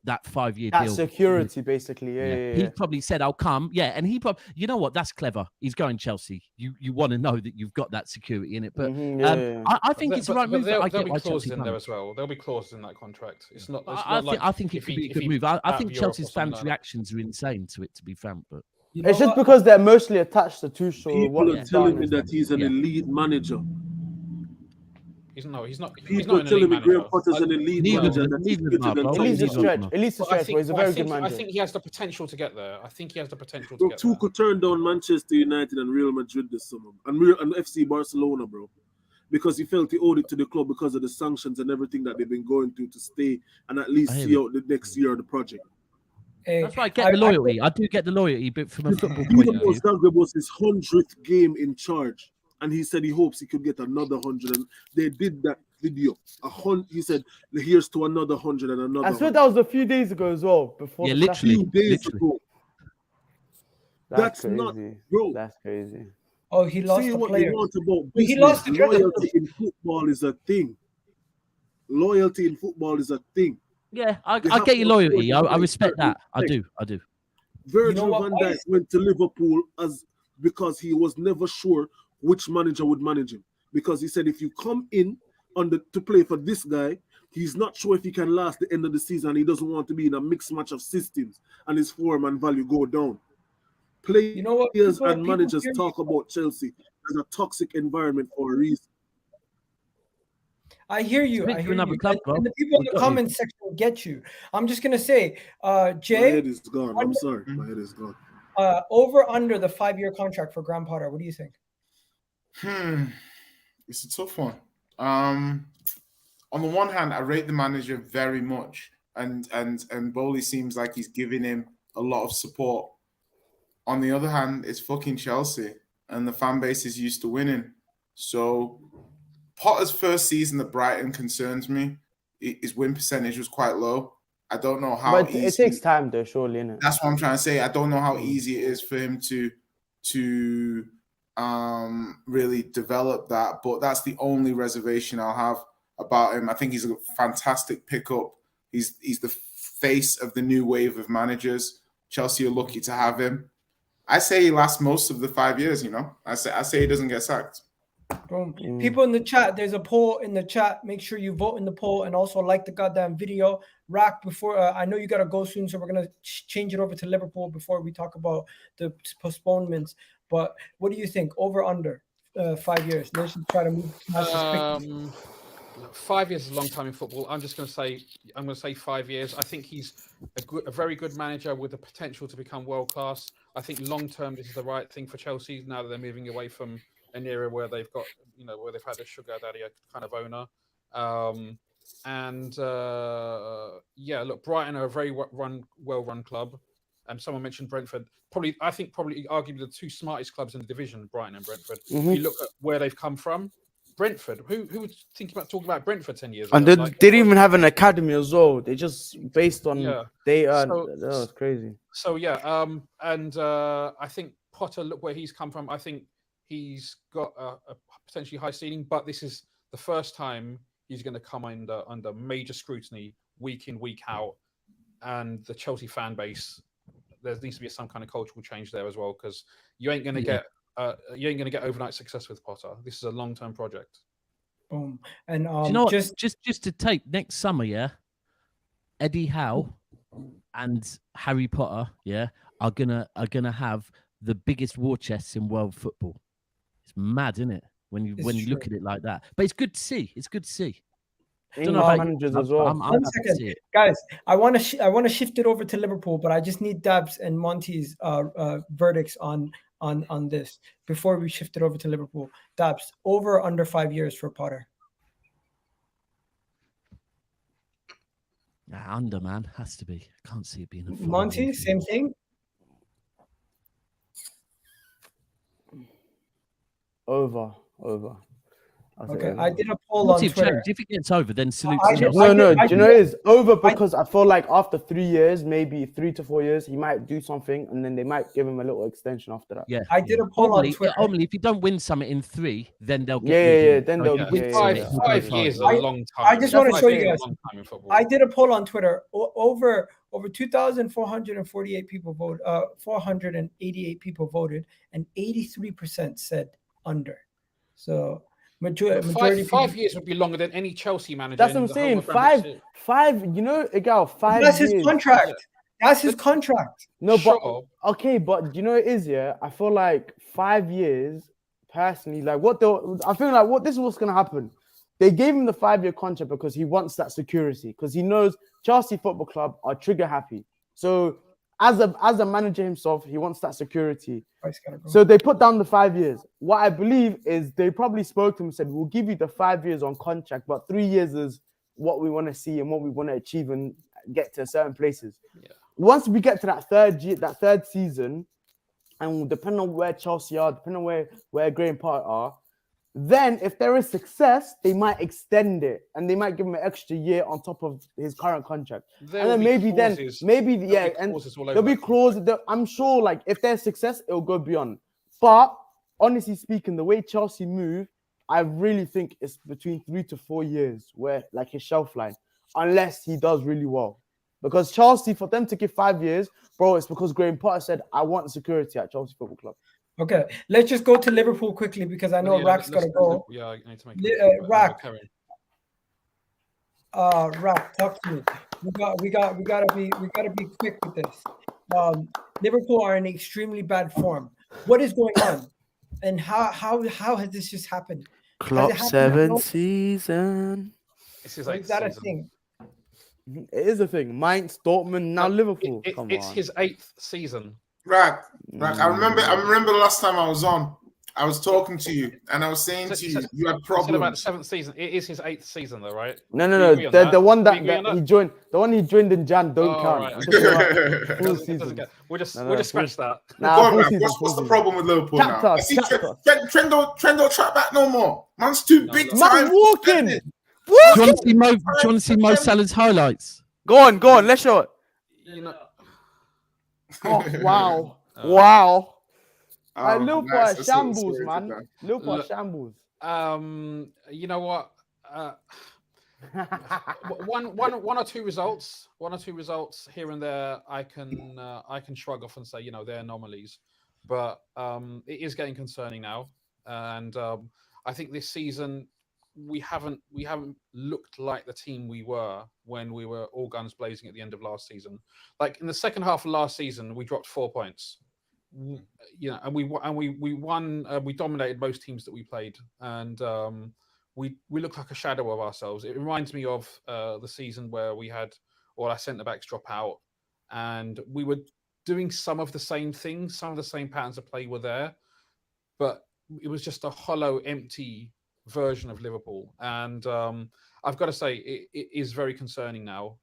that 5-year deal. That security, basically. Yeah. He probably said, "I'll come." Yeah, and he probably, you know what? That's clever. He's going Chelsea. You want to know that you've got that security in it. But I think it's the right move. There'll be clauses in there as well. There'll be clauses in that contract. It's not. I think it could be a good move. I think Chelsea's fans' reactions are insane to it, to be frank. But it's just because they're mostly attached to Tuchel. People are telling me that he's an elite manager. He's not. People telling me Graham Potter's an elite manager. Elite's a stretch, but he's a very good manager. I think he has the potential to get there. Tuchel turned down Manchester United and Real Madrid this summer, and FC Barcelona, bro, because he felt he owed it to the club because of the sanctions and everything that they've been going through to stay and at least see out the next year of the project. Hey, That's why I get the loyalty. I do get the loyalty, but from a football point of Tottenham view. Zagreb was his 100th game in charge, and he said he hopes he could get another 100. And they did that video. He said, "Here's to another 100 and another." I swear that was a few days ago as well. Before Yeah, the literally. few days Literally. ago. That's crazy. not, bro. That's crazy. Oh, he lost See the what players. you want about He business. lost the Loyalty in football is a thing. Loyalty in football is a thing. Yeah, I You have get your to afford loyalty. to I play. respect that. I do. Virgil what, van Dijk went to Liverpool because he was never sure which manager would manage him. Because he said, if you come in to play for this guy, he's not sure if he can last the end of the season. And he doesn't want to be in a mixed match of systems and his form and value go down. Players and managers talk about Chelsea as a toxic environment for a reason. I hear you. I hear you. Club, and the people in the comment section will get you. I'm just gonna say, Jay. My head is gone. I'm sorry. My head is gone. Over under the 5-year contract for Graham Potter. What do you think? It's a tough one. On the one hand, I rate the manager very much, and Bowley seems like he's giving him a lot of support. On the other hand, it's fucking Chelsea, and the fan base is used to winning. So Potter's first season at Brighton concerns me. His win percentage was quite low. I don't know how. But it takes time, though, surely, innit? That's what I'm trying to say. I don't know how easy it is for him to really develop that. But that's the only reservation I'll have about him. I think he's a fantastic pickup. He's the face of the new wave of managers. Chelsea are lucky to have him. I say he lasts most of the 5 years. I say he doesn't get sacked. Boom. People in the chat, there's a poll in the chat. Make sure you vote in the poll and also like the goddamn video. Rack, before I know you gotta go soon, so we're gonna change it over to Liverpool before we talk about the postponements. But what do you think? Over under 5 years? Let's try to move. 5 years is a long time in football. I'm going to say 5 years. I think he's a very good manager with the potential to become world class. I think long term this is the right thing for Chelsea now that they're moving away from an era where they've got, where they've had a sugar daddy kind of owner. Look, Brighton are a very well-run club. Someone mentioned Brentford. Probably arguably the two smartest clubs in the division, Brighton and Brentford. Mm-hmm. If you look at where they've come from, Brentford. Who was thinking about talking about Brentford 10 years ago? And they didn't even have an academy as well. They just based on that was crazy. So I think Potter, look where he's come from. I think he's got a potentially high ceiling, but this is the first time he's going to come under major scrutiny week in, week out. And the Chelsea fan base, there needs to be some kind of cultural change there as well, because you ain't going to get overnight success with Potter. This is a long-term project. Boom. And just to take next summer, Eddie Howe and Harry Potter, are gonna have the biggest war chests in world football. It's mad, isn't it? When you look at it like that. But it's good to see. I don't know about managers as well. I'm 1 second, guys. I want to shift it over to Liverpool, but I just need Dabs and Monty's verdicts on this before we shift it over to Liverpool. Dabs, over or under 5 years for Potter? Under, man, has to be. I can't see it being a 5 Monty, same thing. Over. Okay, I did a poll on Twitter. If it gets over, then salute do you know it is over because I feel like after 3 years, maybe 3 to 4 years, he might do something and then they might give him a little extension after that. Yeah, I did a poll on Twitter. Only if you don't win something in 3, then they'll get then they'll win 5 years is a long time. I just want to show you guys. I did a poll on Twitter. Over 2,448 people voted. 488 people voted, and 83% said under. So. Majority 5 years would be longer than any Chelsea manager. That's what I'm saying. Five. Agal, 5 That's years. his contract. That's his contract. No, but okay, but you know it is. Yeah, I feel like 5 years personally. Like I feel like this is what's gonna happen. They gave him the 5-year contract because he wants that security. Because he knows Chelsea Football Club are trigger happy. So as a manager himself, he wants that security. Price gotta go. So they put down the 5 years. What I believe is they probably spoke to him and said, we'll give you the 5 years on contract, but 3 years is what we want to see and what we want to achieve and get to certain places. Yeah. Once we get to that third season, and depending on where Chelsea are, depending on where Graham Potter are, then if there is success, they might extend it and they might give him an extra year on top of his current contract. And then maybe there'll be clauses. I'm sure, like, if there's success, it'll go beyond. But honestly speaking, the way Chelsea move, I really think it's between 3 to 4 years where, like, his shelf line, unless he does really well. Because Chelsea, for them to give 5 years, bro, it's because Graham Potter said, I want security at Chelsea Football Club. Okay, let's just go to Liverpool quickly because I know Rack's got to go. Yeah, I need to make Rack, talk to me. We gotta be quick with this. Liverpool are in extremely bad form. What is going on, and how has this just happened? Klopp 7th season. It's his Is eighth that a season. thing? It is a thing. Mainz, Dortmund, now Liverpool. It's his 8th season. Right. I remember the last time I was on. I was talking to you and I was saying to you, you had problems. About the 7th season. It is his 8th season, though, right? No. The one that he joined, the one he joined in Jan, don't count. Right. Full season. We'll just scratch that. Nah, what's the problem with Liverpool now? I see Trent don't track back no more. Man's too big time. Man walking. Do you want to see Mo Salah's highlights? Go on. Let's show it. You know, Oh, wow. Liverpool nice. are shambles, man. Liverpool are shambles. You know what? One or two results here and there, I can shrug off and say, you know, they're anomalies, but it is getting concerning now, and I think this season we haven't looked like the team we were when we were all guns blazing at the end of last season. Like in the second half of last season, we dropped 4 points. You know, and we won. We dominated most teams that we played, and we look like a shadow of ourselves. It reminds me of the season where we had all our centre backs drop out, and we were doing some of the same things, some of the same patterns of play were there, but it was just a hollow, empty version of Liverpool. And I've got to say, it is very concerning now.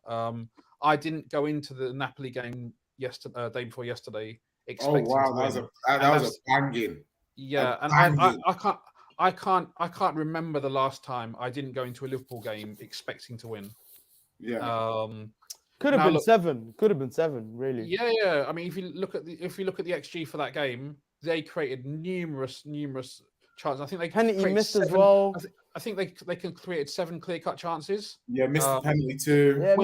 I didn't go into the Napoli game day before yesterday. Oh wow, that was a banging. Yeah, and I can't remember the last time I didn't go into a Liverpool game expecting to win. Yeah. Could have been 7. Could have been 7, really. Yeah. I mean, if you look at the XG for that game, they created numerous chances. I think they penalty missed as well. I think they can create 7 clear-cut chances. Yeah, missed the penalty too. Yeah,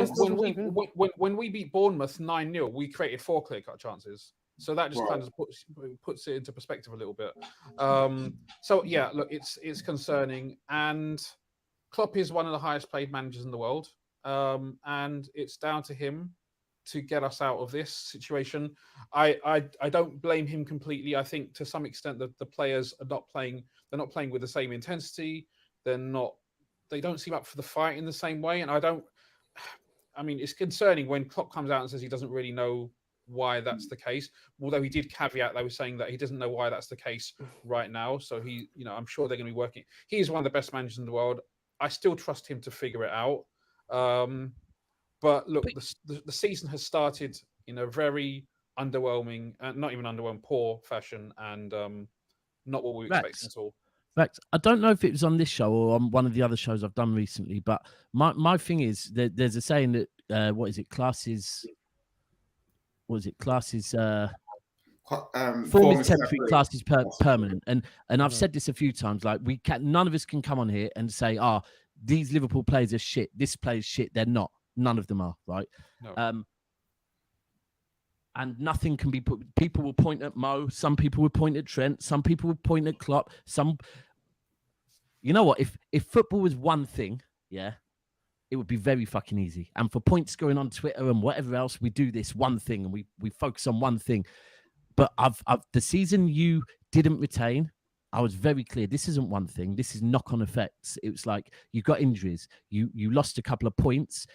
when we beat Bournemouth 9-0, we created 4 clear-cut chances. So that just kind of puts it into perspective a little bit. So yeah, look, it's concerning, and Klopp is one of the highest paid managers in the world, and it's down to him to get us out of this situation. I don't blame him completely. I think to some extent that the players are not playing. They're not playing with the same intensity. They don't seem up for the fight in the same way. And I mean, it's concerning when Klopp comes out and says he doesn't really know why that's the case. Although he did caveat, they were saying that he doesn't know why that's the case right now. So I'm sure they're going to be working. He's one of the best managers in the world. I still trust him to figure it out. But look, the season has started in a very underwhelming, not even underwhelming, poor fashion, and not what we were expecting at all. Rex, I don't know if it was on this show or on one of the other shows I've done recently, but my thing is that there's a saying that form is temporary, class is permanent, and I've said this a few times. Like none of us can come on here and say, these Liverpool players are shit, this player's shit. They're not. None of them are, right? No. And nothing can be put. People will point at Mo. Some people will point at Trent. Some people will point at Klopp. You know what? If football was one thing, yeah, it would be very fucking easy. And for point scoring on Twitter and whatever else, we do this one thing and we focus on one thing. But the season you didn't retain, I was very clear. This isn't one thing. This is knock-on effects. It was like you got injuries. You lost a couple of points.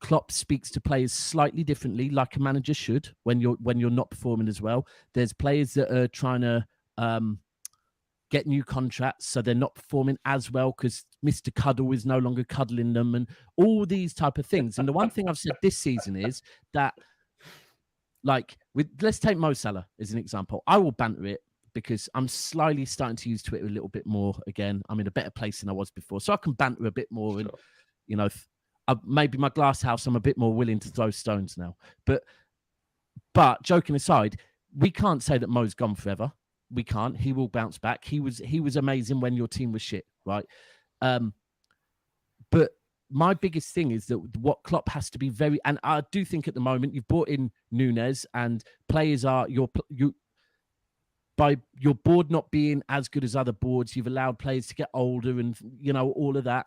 Klopp speaks to players slightly differently, like a manager should when you're not performing as well. There's players that are trying to get new contracts, so they're not performing as well because Mr. Cuddle is no longer cuddling them, and all these type of things. And the one thing I've said this season is that, like, let's take Mo Salah as an example. I will banter it because I'm slightly starting to use Twitter a little bit more again. I'm in a better place than I was before, so I can banter a bit more. And maybe my glass house, I'm a bit more willing to throw stones now. But joking aside, we can't say that Mo's gone forever. We can't. He will bounce back. He was amazing when your team was shit, right? But my biggest thing is that what Klopp has to be very, and I do think at the moment you've brought in Núñez and players are by your board not being as good as other boards, you've allowed players to get older and all of that.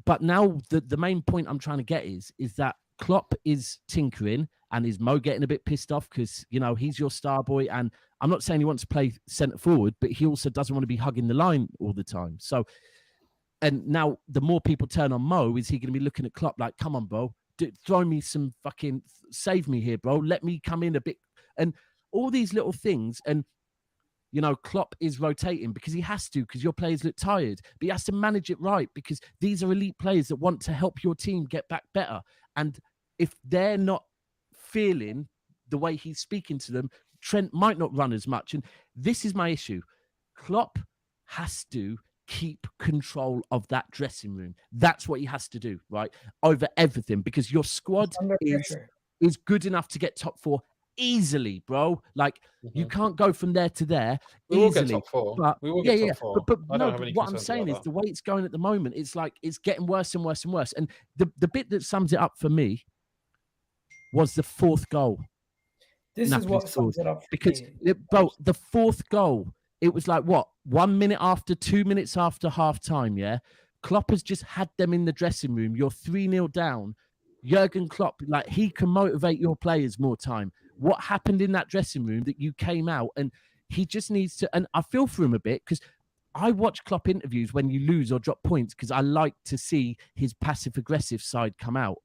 But now the main point I'm trying to get is that Klopp is tinkering, and is Mo getting a bit pissed off because he's your star boy, and I'm not saying he wants to play centre forward, but he also doesn't want to be hugging the line all the time. So, and now the more people turn on Mo, is he going to be looking at Klopp like, come on, bro, throw me some fucking, save me here, bro, let me come in a bit, and all these little things. And Klopp is rotating because he has to, because your players look tired, but he has to manage it right because these are elite players that want to help your team get back better. And if they're not feeling the way he's speaking to them, Trent might not run as much. And this is my issue. Klopp has to keep control of that dressing room. That's what he has to do, right? Over everything, because your squad is good enough to get top 4 easily, bro. Like, you can't go from there to there we easily. Will get top 4. But, we will get top 4. But I don't have any what I'm saying is the way it's going at the moment, it's like it's getting worse and worse and worse. And the bit that sums it up for me was the 4th goal. This Napoli is what sums it up for because me. bro, the 4th goal, it was like what, 1 minute after, 2 minutes after half time. Yeah, Klopp has just had them in the dressing room. You're 3-0 down. Jurgen Klopp, like, he can motivate your players more time. What happened in that dressing room that you came out, and he just needs to, and I feel for him a bit because I watch Klopp interviews when you lose or drop points because I like to see his passive aggressive side come out.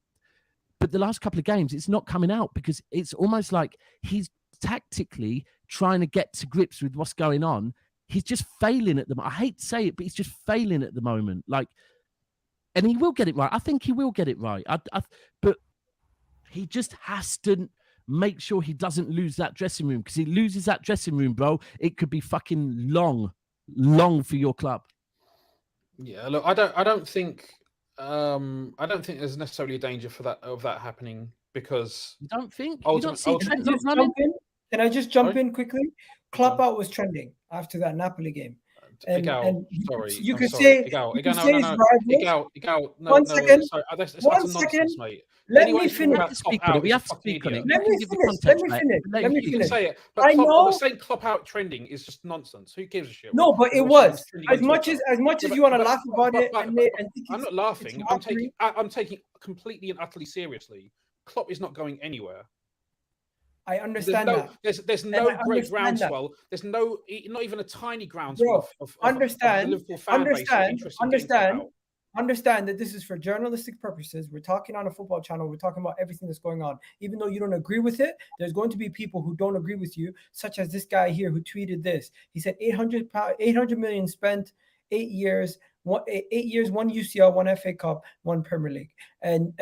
But the last couple of games, it's not coming out because it's almost like he's tactically trying to get to grips with what's going on. He's just failing at the moment. I hate to say it, but he's just failing at the moment. Like, and he will get it right. I think he will get it right. But he just has to make sure he doesn't lose that dressing room, because he loses that dressing room, bro, it could be fucking long for your club. Yeah, look, I don't think there's necessarily a danger of that happening, because you don't think you don't see Trent not running? Can I just jump in quickly? KloppOut was trending after that Napoli game. One second. Mate. Let me finish. We have to speak on it. Let me finish. You can say it, but I know saying KloppOut trending is just nonsense. Who gives a shit? No, but it was as much as you want to laugh about it. I'm not laughing. I'm taking completely and utterly seriously. Klopp is not going anywhere. I understand that. There's no great groundswell. There's not even a tiny groundswell of the Liverpool fan base. Understand that this is for journalistic purposes. We're talking on a football channel. We're talking about everything that's going on. Even though you don't agree with it, there's going to be people who don't agree with you, such as this guy here who tweeted this. He said 800 million spent, 8 years. 8 years, 1 UCL, 1 FA Cup, 1 Premier League, and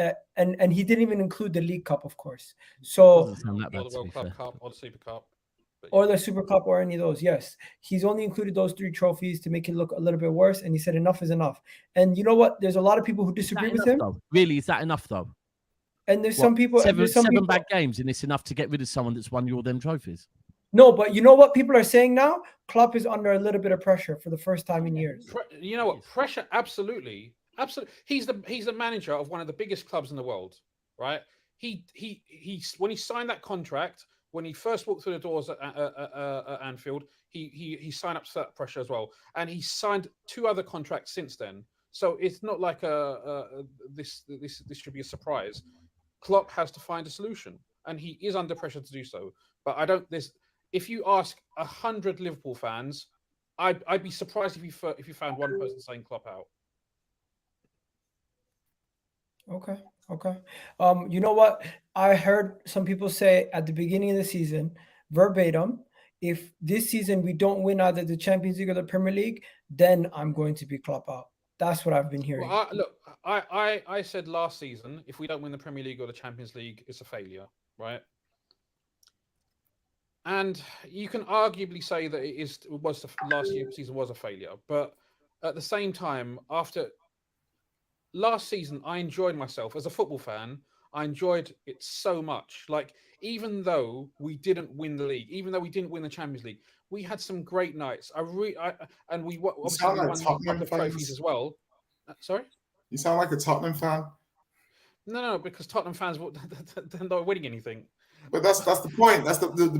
he didn't even include the League Cup, of course. So or the World Club Cup, or the Super Cup, or the Super Cup, or any of those. Yes, he's only included those 3 trophies to make it look a little bit worse. And he said enough is enough. And you know what? There's a lot of people who disagree with him. Though? Really, is that enough though? And there's some people. Seven bad games, and it's enough to get rid of someone that's won you all them trophies. No, but you know what people are saying now? Klopp is under a little bit of pressure for the first time in years. You know what? Pressure, absolutely. He's the manager of one of the biggest clubs in the world, right? He when he signed that contract, when he first walked through the doors at Anfield, he signed up to that pressure as well, and he signed 2 other contracts since then. So it's not like this should be a surprise. Klopp has to find a solution, and he is under pressure to do so. But I don't. If you ask 100 Liverpool fans, I'd be surprised if you found one person saying KloppOut. Okay. Okay. You know what? I heard some people say at the beginning of the season, verbatim, if this season we don't win either the Champions League or the Premier League, then I'm going to be Klopp out. That's what I've been hearing. Well, I said last season, if we don't win the Premier League or the Champions League, it's a failure, right? And you can arguably say that last season was a failure, but at the same time, after last season, I enjoyed myself as a football fan. I enjoyed it so much. Like, even though we didn't win the league, even though we didn't win the Champions League, we had some great nights. And we obviously sound like won a Tottenham couple of trophies fans. as well. Sorry? You sound like a Tottenham fan. No, because Tottenham fans they're not winning anything. But that's the point. That's the point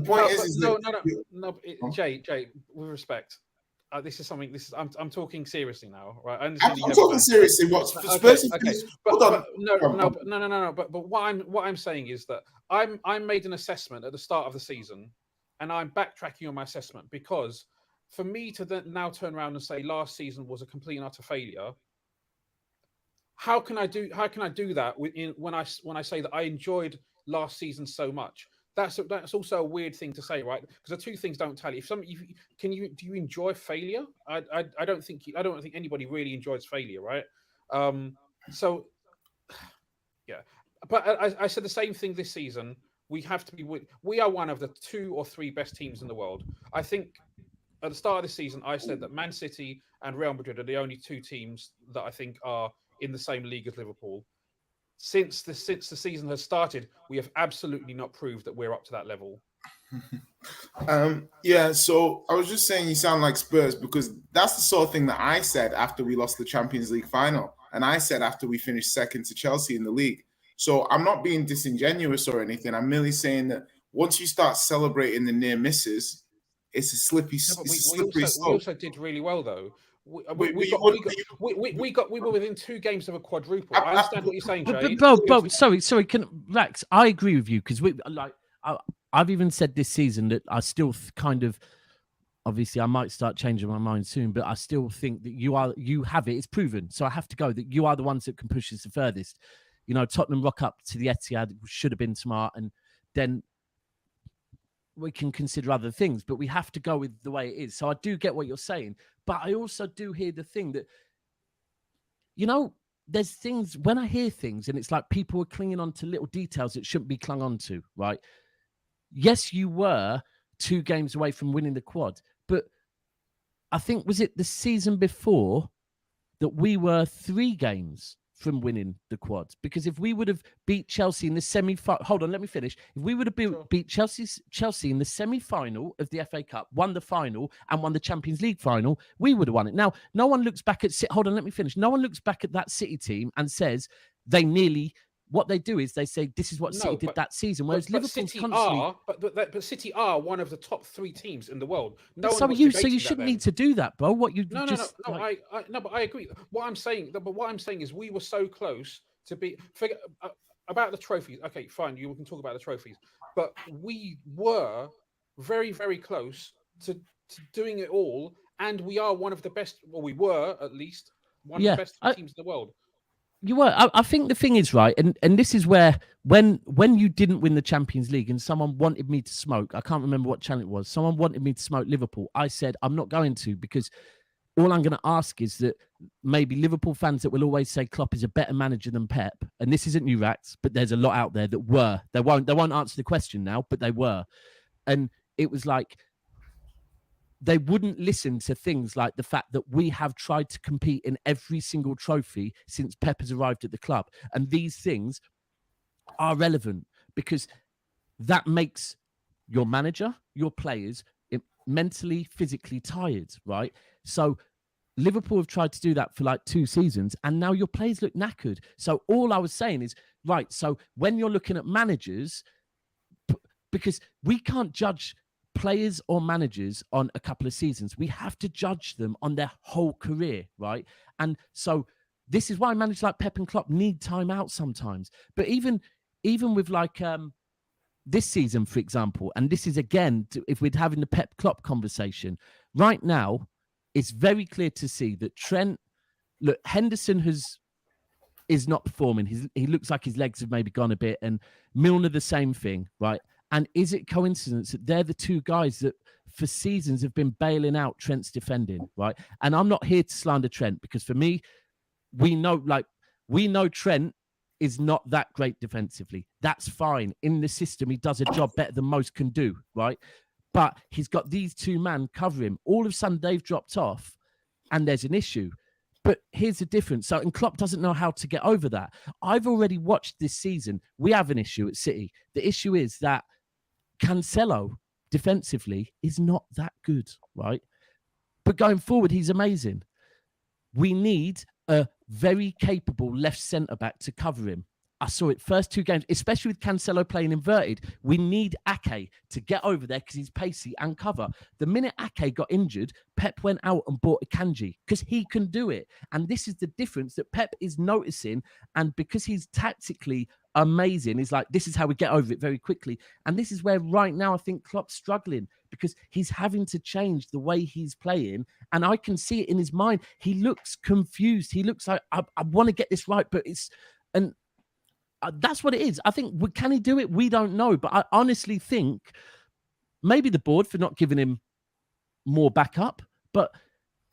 Jay, with respect, this is something. I'm talking seriously now, right? I I'm understand talking seriously. What's okay. Hold on. No. But what I'm saying is that I made an assessment at the start of the season, and I'm backtracking on my assessment because for me to then now turn around and say last season was a complete and utter failure. How can I do that when I say that I enjoyed last season so much? That's also a weird thing to say, right? Because the two things don't tally. Do you enjoy failure? I don't think anybody really enjoys failure, right? So yeah, but I said the same thing this season. We are one of the 2 or 3 best teams in the world. I think at the start of the season, I said that Man City and Real Madrid are the only 2 teams that I think are in the same league as Liverpool. Since the season has started, we have absolutely not proved that we're up to that level. Yeah, so I was just saying you sound like Spurs because that's the sort of thing that I said after we lost the Champions League final. And I said after we finished second to Chelsea in the league. So I'm not being disingenuous or anything. I'm merely saying that once you start celebrating the near misses, it's a slippery slope. We also did really well, though. We were within 2 games of a quadruple. I understand what you're saying, Jay. But sorry, Rax, I agree with you because I've even said this season that I still kind of, obviously I might start changing my mind soon, but I still think that you have it. It's proven. So I have to go that you are the ones that can push us the furthest. You know, Tottenham rock up to the Etihad should have been smart, and then we can consider other things, but we have to go with the way it is. So I do get what you're saying, but I also do hear the thing that, you know, there's things when I hear things and it's like people are clinging on to little details that shouldn't be clung on to, right? Yes, you were 2 games away from winning the quad, but I think, was it the season before that we were 3 games from winning the quad? Because if we would have beat Chelsea in the semi-final, hold on, let me finish. If we would have beat Chelsea in the semi-final of the FA Cup, won the final and won the Champions League final, we would have won it. Now, no one looks back at, hold on, let me finish. No one looks back at that City team and says they nearly, what they do is they say this is what City did that season, whereas Liverpool's constantly. But City are one of the top 3 teams in the world. So you shouldn't need to do that, bro. What you No, but I agree. What I'm saying is we were so close to be. Forget about the trophies. Okay, fine. You can talk about the trophies, but we were very, very close to doing it all, and we are one of the best. Well, we were at least one of the best teams in the world. You were. I think the thing is, right, and this is where when you didn't win the Champions League and someone wanted me to smoke, I can't remember what channel it was, someone wanted me to smoke Liverpool. I said, I'm not going to, because all I'm going to ask is that maybe Liverpool fans that will always say Klopp is a better manager than Pep, and this isn't new Rats, but there's a lot out there that were. They won't answer the question now, but they were. And it was like, they wouldn't listen to things like the fact that we have tried to compete in every single trophy since Pep has arrived at the club. And these things are relevant because that makes your manager, your players mentally, physically tired, right? So Liverpool have tried to do that for like 2 seasons and now your players look knackered. So all I was saying is, right, so when you're looking at managers, because we can't judge players or managers on a couple of seasons. We have to judge them on their whole career, right? And so this is why managers like Pep and Klopp need time out sometimes. But even with like this season, for example, and this is again, if we're having the Pep Klopp conversation, right now, it's very clear to see that Henderson has is not performing. He looks like his legs have maybe gone a bit, and Milner the same thing, right? And is it coincidence that they're the two guys that for seasons have been bailing out Trent's defending, right? And I'm not here to slander Trent because for me, we know Trent is not that great defensively. That's fine. In the system, he does a job better than most can do, right? But he's got these two men cover him. All of a sudden, they've dropped off, and there's an issue. But here's the difference. So, and Klopp doesn't know how to get over that. I've already watched this season. We have an issue at City. The issue is that Cancelo defensively is not that good, right? But going forward, he's amazing. We need a very capable left centre-back to cover him. I saw it first two games, especially with Cancelo playing inverted. We need Ake to get over there because he's pacey and cover. The minute Ake got injured, Pep went out and bought Akanji because he can do it. And this is the difference that Pep is noticing. And because he's tactically amazing, he's like, this is how we get over it very quickly. And this is where right now I think Klopp's struggling because he's having to change the way he's playing. And I can see it in his mind. He looks confused. He looks like, I want to get this right, but it's... and that's what it is. I think, can he do it? We don't know. But I honestly think maybe the board for not giving him more backup. But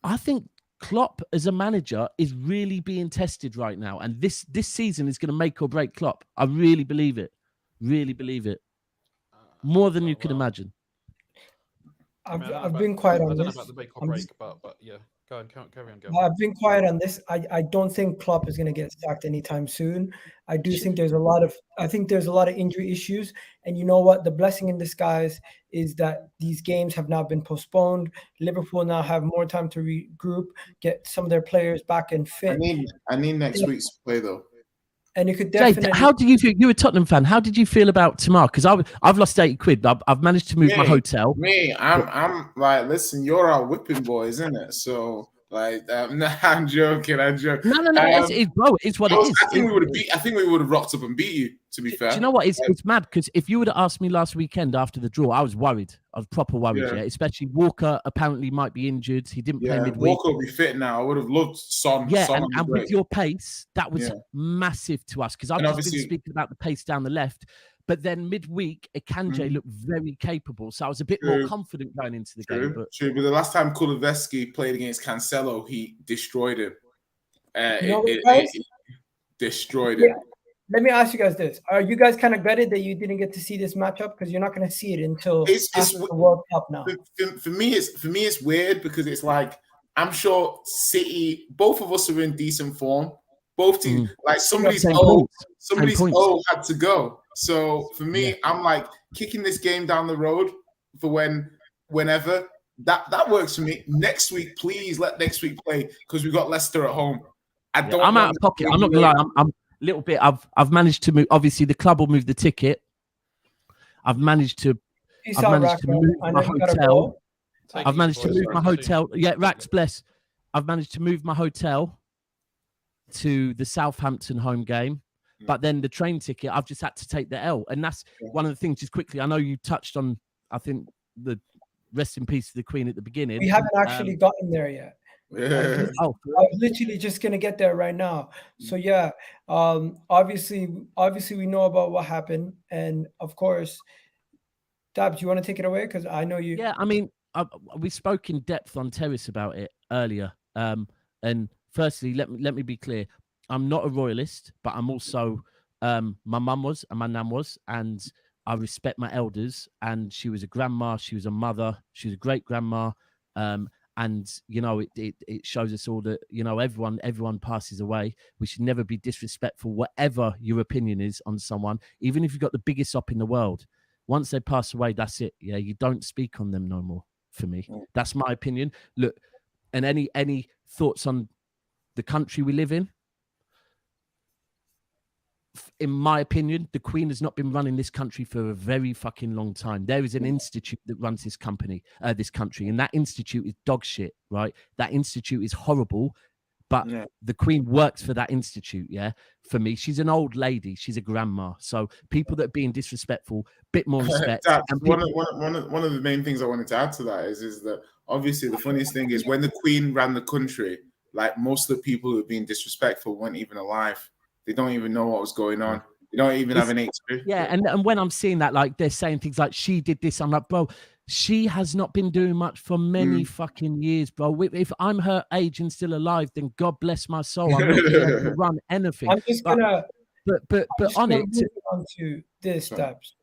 I think Klopp as a manager is really being tested right now. And this season is going to make or break Klopp. I really believe it. Really believe it. More than you can imagine. I've been quiet on this. I don't know about the make or break, but yeah. Go on, carry on. Go. I've been quiet on this. I don't think Klopp is going to get sacked anytime soon. I do think there's a lot of injury issues. And you know what? The blessing in disguise is that these games have now been postponed. Liverpool now have more time to regroup, get some of their players back and fit. I need next week's play though. And you could definitely. Jay, how do you feel? You're a Tottenham fan. How did you feel about tomorrow? Because I've lost 80 quid. I've managed to move my hotel. I'm like, listen, you're our whipping boy, isn't it? So like, I'm joking. No. It's what it is. I think we would have rocked up and beat you. To be fair, do you know what? It's mad because if you would have asked me last weekend after the draw, I was worried. I was proper worried. Yeah. Especially Walker apparently might be injured. He didn't play midweek. Walker will be fit now. I would have loved Son. Yeah, Son and with your pace, that was massive to us because I've just been speaking about the pace down the left. But then midweek, Akanji looked very capable, so I was a bit more confident going into the game. But the last time Kulusevski played against Cancelo, he destroyed him. Destroyed him. Let me ask you guys this: are you guys kind of gutted that you didn't get to see this matchup because you're not going to see it until after the World Cup now? For me, it's weird because it's like I'm sure City, both of us are in decent form. Both teams, like somebody's had to go. So for me, I'm like kicking this game down the road for whenever that works for me. Next week, please let next week play because we've got Leicester at home. I'm out of pocket. I'm not gonna lie. I'm a little bit. I've managed to move. Obviously, the club will move the ticket. I've managed to move my hotel. I've managed to move my hotel. Yeah, Rax, bless. I've managed to move my hotel to the Southampton home game. But then the train ticket, I've just had to take the L. And that's one of the things, just quickly, I know you touched on, I think, the rest in peace to the Queen at the beginning. We haven't actually gotten there yet. Yeah. I was literally just going to get there right now. So, yeah, obviously we know about what happened. And, of course, Dabs, you want to take it away? Because I know you... Yeah, I mean, we spoke in depth on Terrace about it earlier. And firstly, let me be clear. I'm not a royalist, but I'm also my mum was and my nan was, and I respect my elders. And she was a grandma, she was a mother, she was a great grandma. And you know, it shows us all that, you know, everyone passes away. We should never be disrespectful, whatever your opinion is on someone, even if you've got the biggest op in the world. Once they pass away, that's it. Yeah, you don't speak on them no more. For me, that's my opinion. Look, and any thoughts on the country we live in? In my opinion, the Queen has not been running this country for a very fucking long time. There is an institute that runs this country, and that institute is dog shit, right? That institute is horrible, but the Queen works for that institute, yeah? For me, she's an old lady. She's a grandma. So people that are being disrespectful, bit more respect. One of the main things I wanted to add to that is that obviously the funniest thing is when the Queen ran the country, like most of the people who were being disrespectful weren't even alive. They don't even know what was going on. They don't even have any experience. Yeah, and when I'm seeing that, like they're saying things like she did this, I'm like, bro, she has not been doing much for many fucking years, bro. If I'm her age and still alive, then God bless my soul. I'm not going to be able to run anything. I'm just gonna. But on it, on to this steps.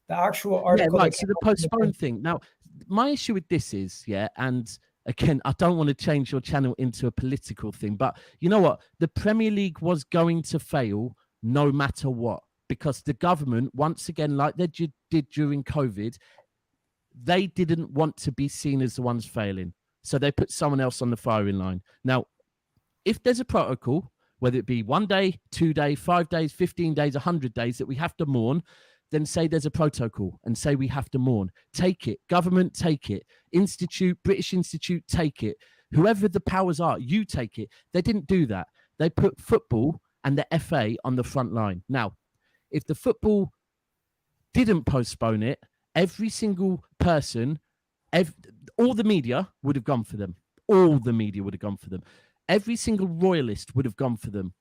The actual yeah, article. right. So the postpone thing. Now, my issue with this is, yeah, and again, I don't want to change your channel into a political thing, but you know what? The Premier League was going to fail no matter what, because the government, once again, like they did during COVID, they didn't want to be seen as the ones failing. So they put someone else on the firing line. Now, if there's a protocol, whether it be 1 day, 2 days, 5 days, 15 days, 100 days that we have to mourn, then say there's a protocol and say we have to mourn. Take it. Government, take it. Institute, British Institute, take it. Whoever the powers are, you take it. They didn't do that. They put football and the FA on the front line. Now, if the football didn't postpone it, every single person, all the media would have gone for them. All the media would have gone for them. Every single royalist would have gone for them.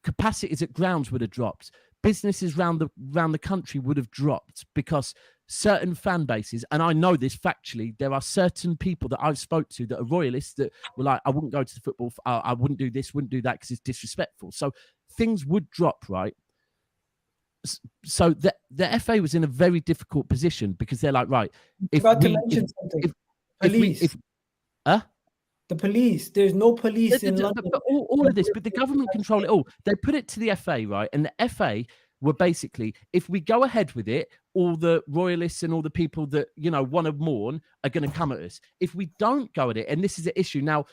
Capacities at grounds would have dropped. Businesses round the country would have dropped because certain fan bases, and I know this factually, there are certain people that I've spoke to that are royalists that were like, I wouldn't go to the football, I wouldn't do this, wouldn't do that because it's disrespectful. So things would drop, right? So the FA was in a very difficult position because they're like, right, the police. There's no police in London. But all of this, but the government control it all. They put it to the FA, right? And the FA were basically, if we go ahead with it, all the royalists and all the people that, you know, want to mourn are going to come at us. If we don't go at it, and this is an issue now,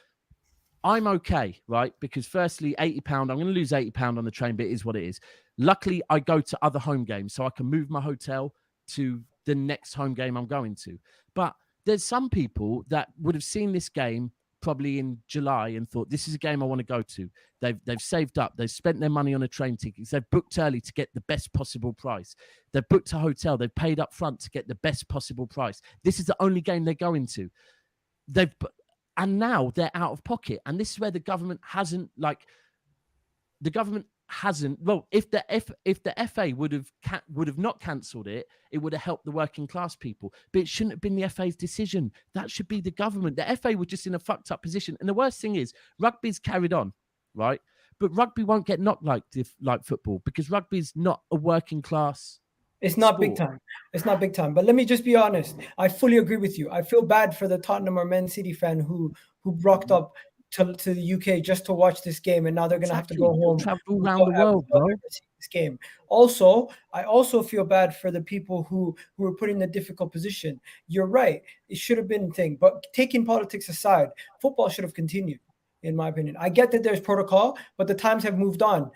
I'm okay, right? Because firstly, £80, I'm going to lose £80 on the train, but it is what it is. Luckily, I go to other home games, so I can move my hotel to the next home game I'm going to. But there's some people that would have seen this game probably in July and thought, this is a game I want to go to. They've saved up. They've spent their money on a train tickets. They've booked early to get the best possible price. They've booked a hotel. They've paid up front to get the best possible price. This is the only game they're going to. And now they're out of pocket. And this is where the government hasn't, well, if the FA would have not cancelled it, it would have helped the working class people. But it shouldn't have been the FA's decision. That should be the government. The FA were just in a fucked up position. And the worst thing is, rugby's carried on, right? But rugby won't get knocked like football because rugby's not a working class. It's not big time. It's not big time. But let me just be honest. I fully agree with you. I feel bad for the Tottenham or Man City fan who rocked up to the UK just to watch this game, and now they're going to have to go home. Travel around the world, bro. This game. Also, I also feel bad for the people who were put in a difficult position. You're right. It should have been a thing. But taking politics aside, football should have continued, in my opinion. I get that there's protocol, but the times have moved on.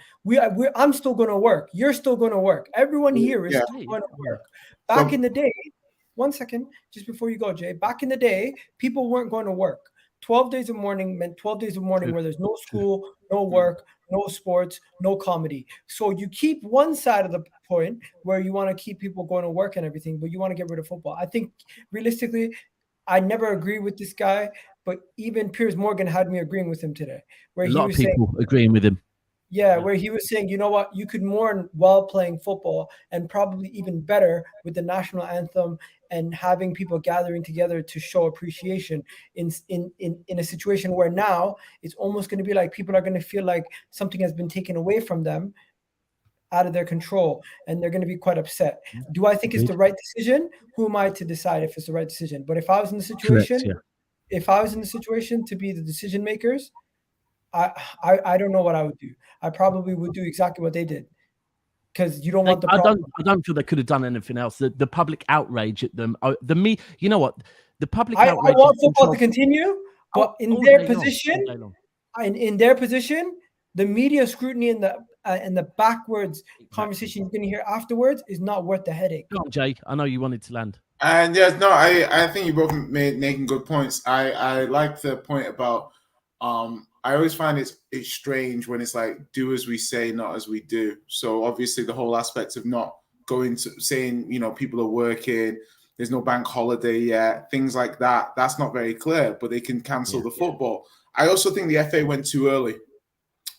I'm still going to work. You're still going to work. Everyone here is still going to work. Back in the day, 1 second, just before you go, Jay. Back in the day, people weren't going to work. 12 days of mourning meant 12 days of mourning where there's no school, no work, no sports, no comedy. So you keep one side of the point where you want to keep people going to work and everything, but you want to get rid of football. I think realistically, I never agree with this guy, but even Piers Morgan had me agreeing with him today. Where a lot of people agreeing with him. Yeah, where he was saying, you know what, you could mourn while playing football, and probably even better with the national anthem and having people gathering together to show appreciation in a situation where now it's almost going to be like people are going to feel like something has been taken away from them, out of their control, and they're going to be quite upset. Do I think it's the right decision? Who am I to decide if it's the right decision? But if I was in the situation, to be the decision makers, I don't know what I would do. I probably would do exactly what they did, because you don't want the problem. I don't feel they could have done anything else. The public outrage at them, you know what? The public outrage. I want football to continue, but in their position, the media scrutiny and the backwards conversation you're going to hear afterwards is not worth the headache. Come on, Jay. I know you wanted to land. And yes, no, I think you both making good points. I like the point about I always find it's strange when it's like, do as we say, not as we do. So obviously the whole aspect of not going to saying, you know, people are working, there's no bank holiday yet, things like that. That's not very clear, but they can cancel the football. I also think the FA went too early.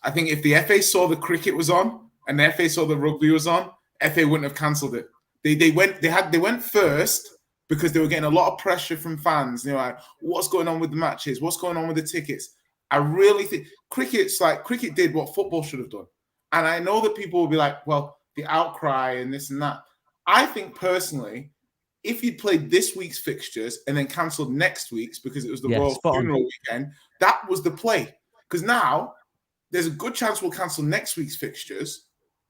I think if the FA saw the cricket was on and the FA saw the rugby was on, FA wouldn't have cancelled it. They went first because they were getting a lot of pressure from fans. They're like, what's going on with the matches? What's going on with the tickets? I really think cricket did what football should have done. And I know that people will be like, well, the outcry and this and that. I think personally, if you'd played this week's fixtures and then cancelled next week's because it was the Royal Funeral Weekend, that was the play. Because now there's a good chance we'll cancel next week's fixtures,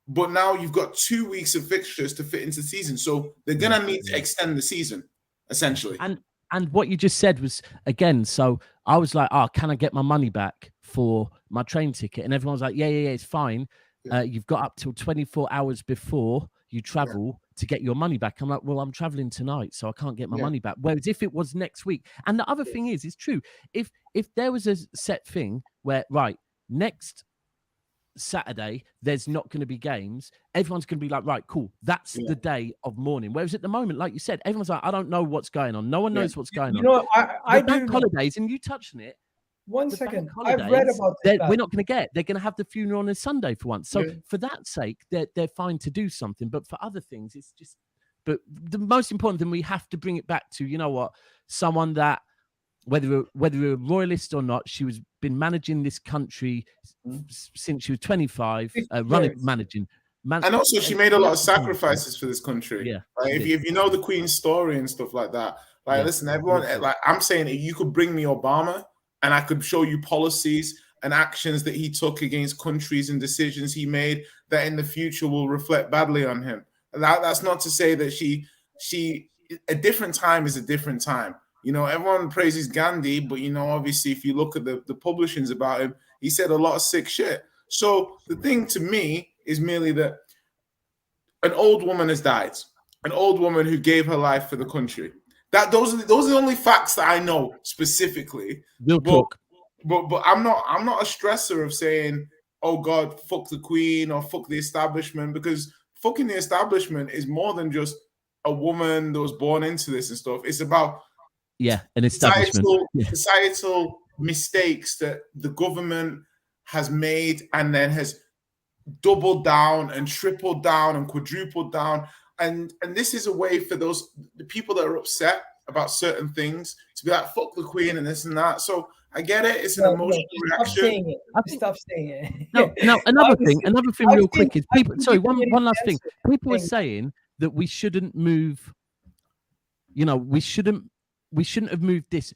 but now you've got 2 weeks of fixtures to fit into the season. So they're going to need to extend the season, essentially. And what you just said was, again, so I was like, can I get my money back for my train ticket? And everyone was like, yeah, it's fine. You've got up till 24 hours before you travel to get your money back. I'm like, well, I'm traveling tonight, so I can't get my money back. Whereas if it was next week, and the other thing is, it's true. If there was a set thing where, right, next Saturday, there's not going to be games, everyone's going to be like, right, cool, that's the day of mourning. Whereas at the moment, like you said, everyone's like, I don't know what's going on. No one knows what's going on. You know, I do bank holidays, and you touched on it. One second, I've read about this. We're not going to get. They're going to have the funeral on a Sunday for once. So for that sake, they're fine to do something. But for other things, it's just. But the most important thing, we have to bring it back to, you know what, someone that, whether you're a royalist or not, she was been managing this country since she was 25, managing. And also, she made a lot of sacrifices for this country. Yeah, like, if you know the Queen's story and stuff like that, like listen, everyone, like I'm saying, if you could bring me Obama, and I could show you policies and actions that he took against countries and decisions he made that in the future will reflect badly on him. That's not to say that she a different time is a different time. You know, everyone praises Gandhi, but you know, obviously, if you look at the publishings about him, he said a lot of sick shit. So the thing to me is merely that an old woman has died, an old woman who gave her life for the country. Those are the only facts that I know specifically. But I'm not a stressor of saying, oh God, fuck the Queen or fuck the establishment, because fucking the establishment is more than just a woman that was born into this and stuff. It's about an establishment, societal mistakes that the government has made and then has doubled down and tripled down and quadrupled down. And this is a way for the people that are upset about certain things to be like, fuck the Queen and this and that. So I get it. It's an emotional reaction. Stop saying it. No, another thing real quick is people. Sorry, one last thing. People are saying that we shouldn't move. You know, we shouldn't have moved this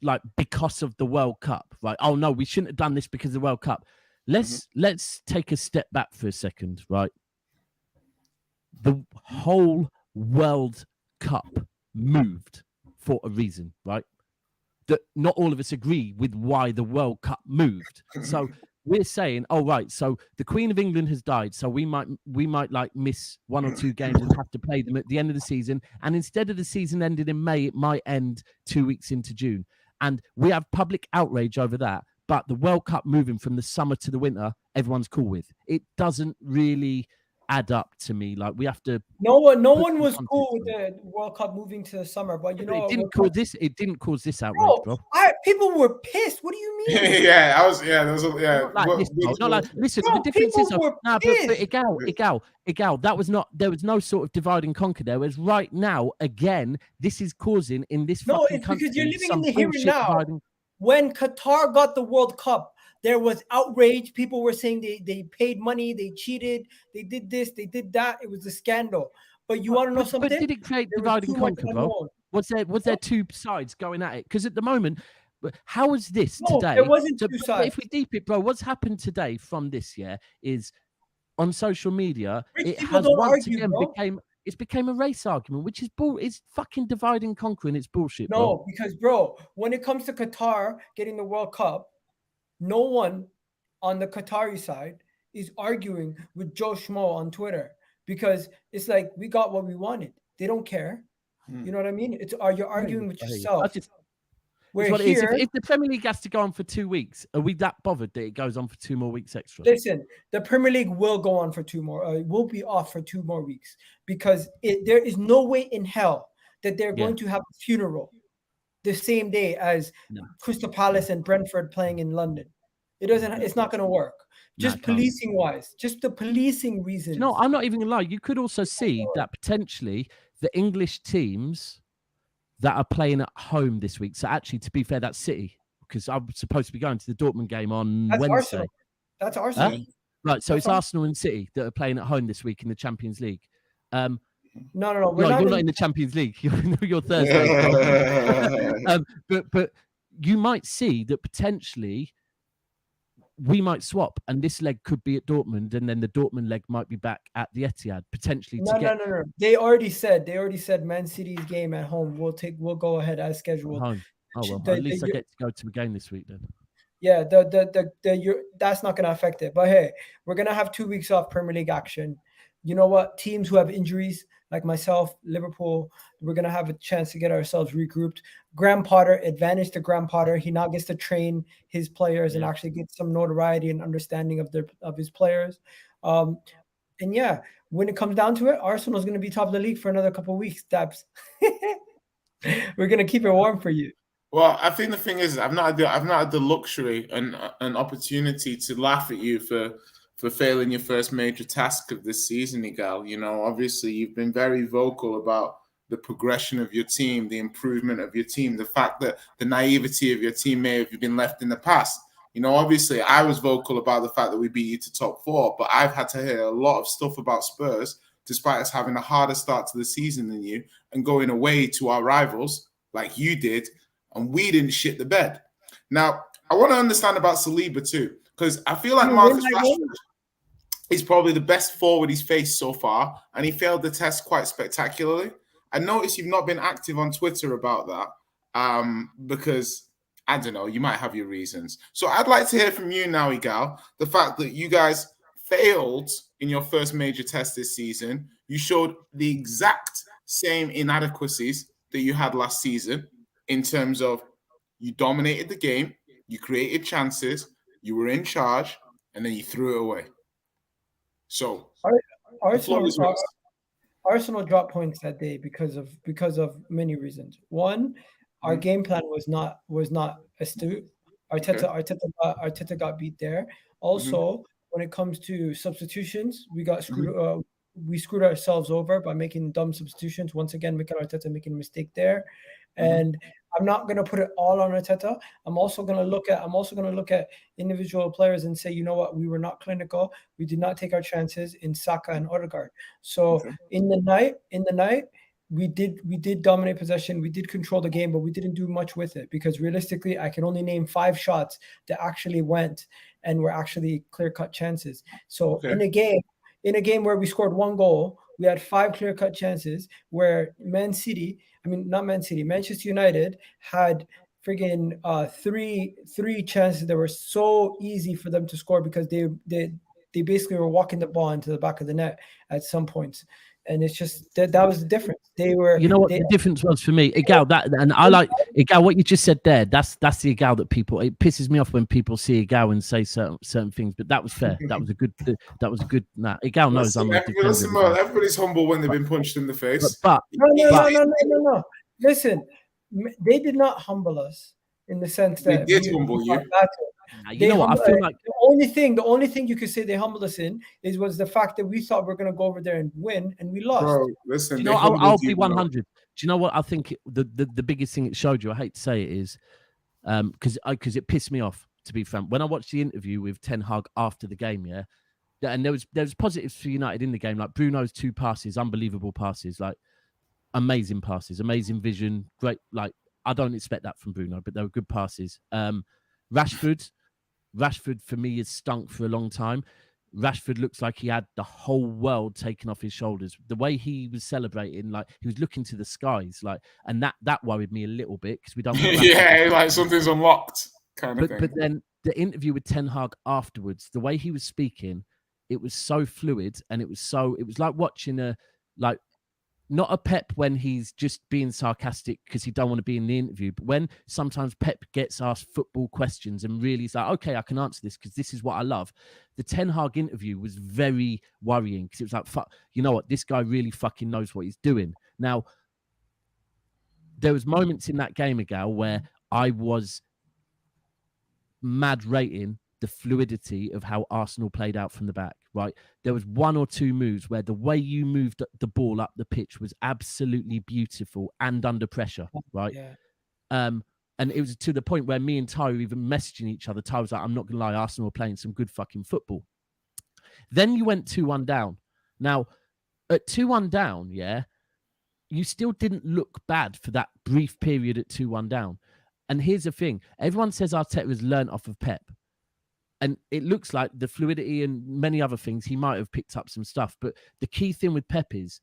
like because of the World Cup, right? Oh no, we shouldn't have done this because of the World Cup. Let's take a step back for a second, right? The whole World Cup moved for a reason, right? That not all of us agree with why the World Cup moved. So we're saying, oh right, so the Queen of England has died, so we might like miss 1 or 2 games and have to play them at the end of the season. And instead of the season ending in May, it might end 2 weeks into June. And we have public outrage over that. But the World Cup moving from the summer to the winter, everyone's cool with. It doesn't really add up to me. Like we have to. No one was cool with the World Cup moving to the summer, but you know, it didn't cause this outrage, bro. People were pissed. What do you mean? Listen, the difference is, but Igal, there was no sort of divide and conquer there. Whereas right now, again, this is causing in this fucking country. Because you're living in the here and now. When Qatar got the World Cup, there was outrage. People were saying they paid money, they cheated, they did this, they did that. It was a scandal. But you want to know something? But did it create divide and conquer, bro? Was there two sides going at it? Because at the moment, how is this today? There wasn't two sides. If we deep it, bro, what's happened today from this year is on social media, it has once again became a race argument, which is it's fucking divide and conquer, and it's bullshit. No, because bro, when it comes to Qatar getting the World Cup, no one on the Qatari side is arguing with Joe Schmo on Twitter because it's like we got what we wanted. They don't care. You know what I mean? You're arguing with yourself. If the Premier League has to go on for 2 weeks, are we that bothered that it goes on for 2 more weeks extra? Listen, the Premier League will go on for 2 more. It will be off for 2 more weeks because there is no way in hell that they're going to have a funeral the same day as Crystal Palace and Brentford playing in London. It doesn't. It's not going to work. Nah, Just it can't. policing wise, just the policing reasons. No, I'm not even gonna lie. You could also see that potentially the English teams that are playing at home this week. So actually, to be fair, that's City, because I'm supposed to be going to the Dortmund game on That's Wednesday. Arsenal. That's Arsenal. Right, so That's it's Arsenal and City that are playing at home this week in the Champions League. No. No, you're not in the Champions League. You're Thursday. But you might see that potentially we might swap, and this leg could be at Dortmund, and then the Dortmund leg might be back at the Etihad potentially. No. They already said Man City's game at home. We'll go ahead as scheduled. Home. Oh well, at least I get to go to the game this week then. Yeah, that's not going to affect it. But hey, we're going to have 2 weeks off Premier League action. You know what? Teams who have injuries, like myself, Liverpool, we're going to have a chance to get ourselves regrouped. Graham Potter, advantage to Graham Potter. He now gets to train his players and actually get some notoriety and understanding of his players. And yeah, when it comes down to it, Arsenal's going to be top of the league for another couple of weeks, Dabs. We're going to keep it warm for you. Well, I think the thing is, I've not had the luxury and an opportunity to laugh at you for failing your first major task of this season, Igal. You know, obviously you've been very vocal about the progression of your team, the improvement of your team, the fact that the naivety of your team may have been left in the past. You know, obviously I was vocal about the fact that we beat you to top 4, but I've had to hear a lot of stuff about Spurs, despite us having a harder start to the season than you and going away to our rivals like you did, and we didn't shit the bed. Now, I want to understand about Saliba too, because I feel like Marcus Rashford is probably the best forward he's faced so far, and he failed the test quite spectacularly. I notice you've not been active on Twitter about that, because, I don't know, you might have your reasons. So I'd like to hear from you now, Igal, the fact that you guys failed in your first major test this season. You showed the exact same inadequacies that you had last season, in terms of you dominated the game, you created chances, you were in charge, and then you threw it away. So Arsenal dropped points that day because of many reasons. One, our game plan was not astute. Arteta got beat there. Also, when it comes to substitutions, we got screwed. We screwed ourselves over by making dumb substitutions. Once again, Mikel Arteta making a mistake there. And I'm not going to put it all on Arteta. I'm also going to look at individual players and say, you know what, we were not clinical. We did not take our chances in Saka and Odegaard. So in the night, we did dominate possession. We did control the game, but we didn't do much with it, because realistically, I can only name 5 shots that actually went and were actually clear-cut chances. So in a game where we scored 1 goal, we had 5 clear-cut chances where Manchester United had friggin' three chances that were so easy for them to score, because they basically were walking the ball into the back of the net at some points. And it's just that was the difference. They were, you know what the difference was for me, Igal. And I like Igal. What you just said there, that's the Igal that people. It pisses me off when people see Igal and say certain things. But that was fair. That was a good. Nah, Igal knows I'm a defender. Everybody's humble when they've been punched in the face. But no. Listen, they did not humble us in the sense that they did humble you. You know what? I feel like the only thing you could say they humbled us in was the fact that we thought we were going to go over there and win, and we lost. Bro, listen, you know, I'll be 100. Do you know what I think? The biggest thing it showed you, I hate to say it, is because it pissed me off, to be frank. When I watched the interview with Ten Hag after the game, and there was positives for United in the game, like Bruno's 2 passes, unbelievable passes, like amazing passes, amazing vision, great. Like, I don't expect that from Bruno, but they were good passes. Rashford for me has stunk for a long time. Rashford looks like he had the whole world taken off his shoulders. The way he was celebrating, like he was looking to the skies, like, and that worried me a little bit, because we don't. Like something's unlocked, kind of thing. But then the interview with Ten Hag afterwards, the way he was speaking, it was so fluid, and it was like watching not a Pep when he's just being sarcastic because he don't want to be in the interview, but when sometimes Pep gets asked football questions and really is like, okay, I can answer this because this is what I love. The Ten Hag interview was very worrying, because it was like, fuck, you know what? This guy really fucking knows what he's doing. Now, there was moments in that game, Agal, where I was mad rating the fluidity of how Arsenal played out from the back, right? There was one or two moves where the way you moved the ball up the pitch was absolutely beautiful and under pressure, right? Yeah. And it was to the point where me and Ty were even messaging each other. Ty was like, I'm not going to lie, Arsenal were playing some good fucking football. Then you went 2-1 down. Now, at 2-1 down, yeah, you still didn't look bad for that brief period at 2-1 down. And here's the thing. Everyone says Arteta has learnt off of Pep. And it looks like the fluidity and many other things, he might have picked up some stuff. But the key thing with Pep is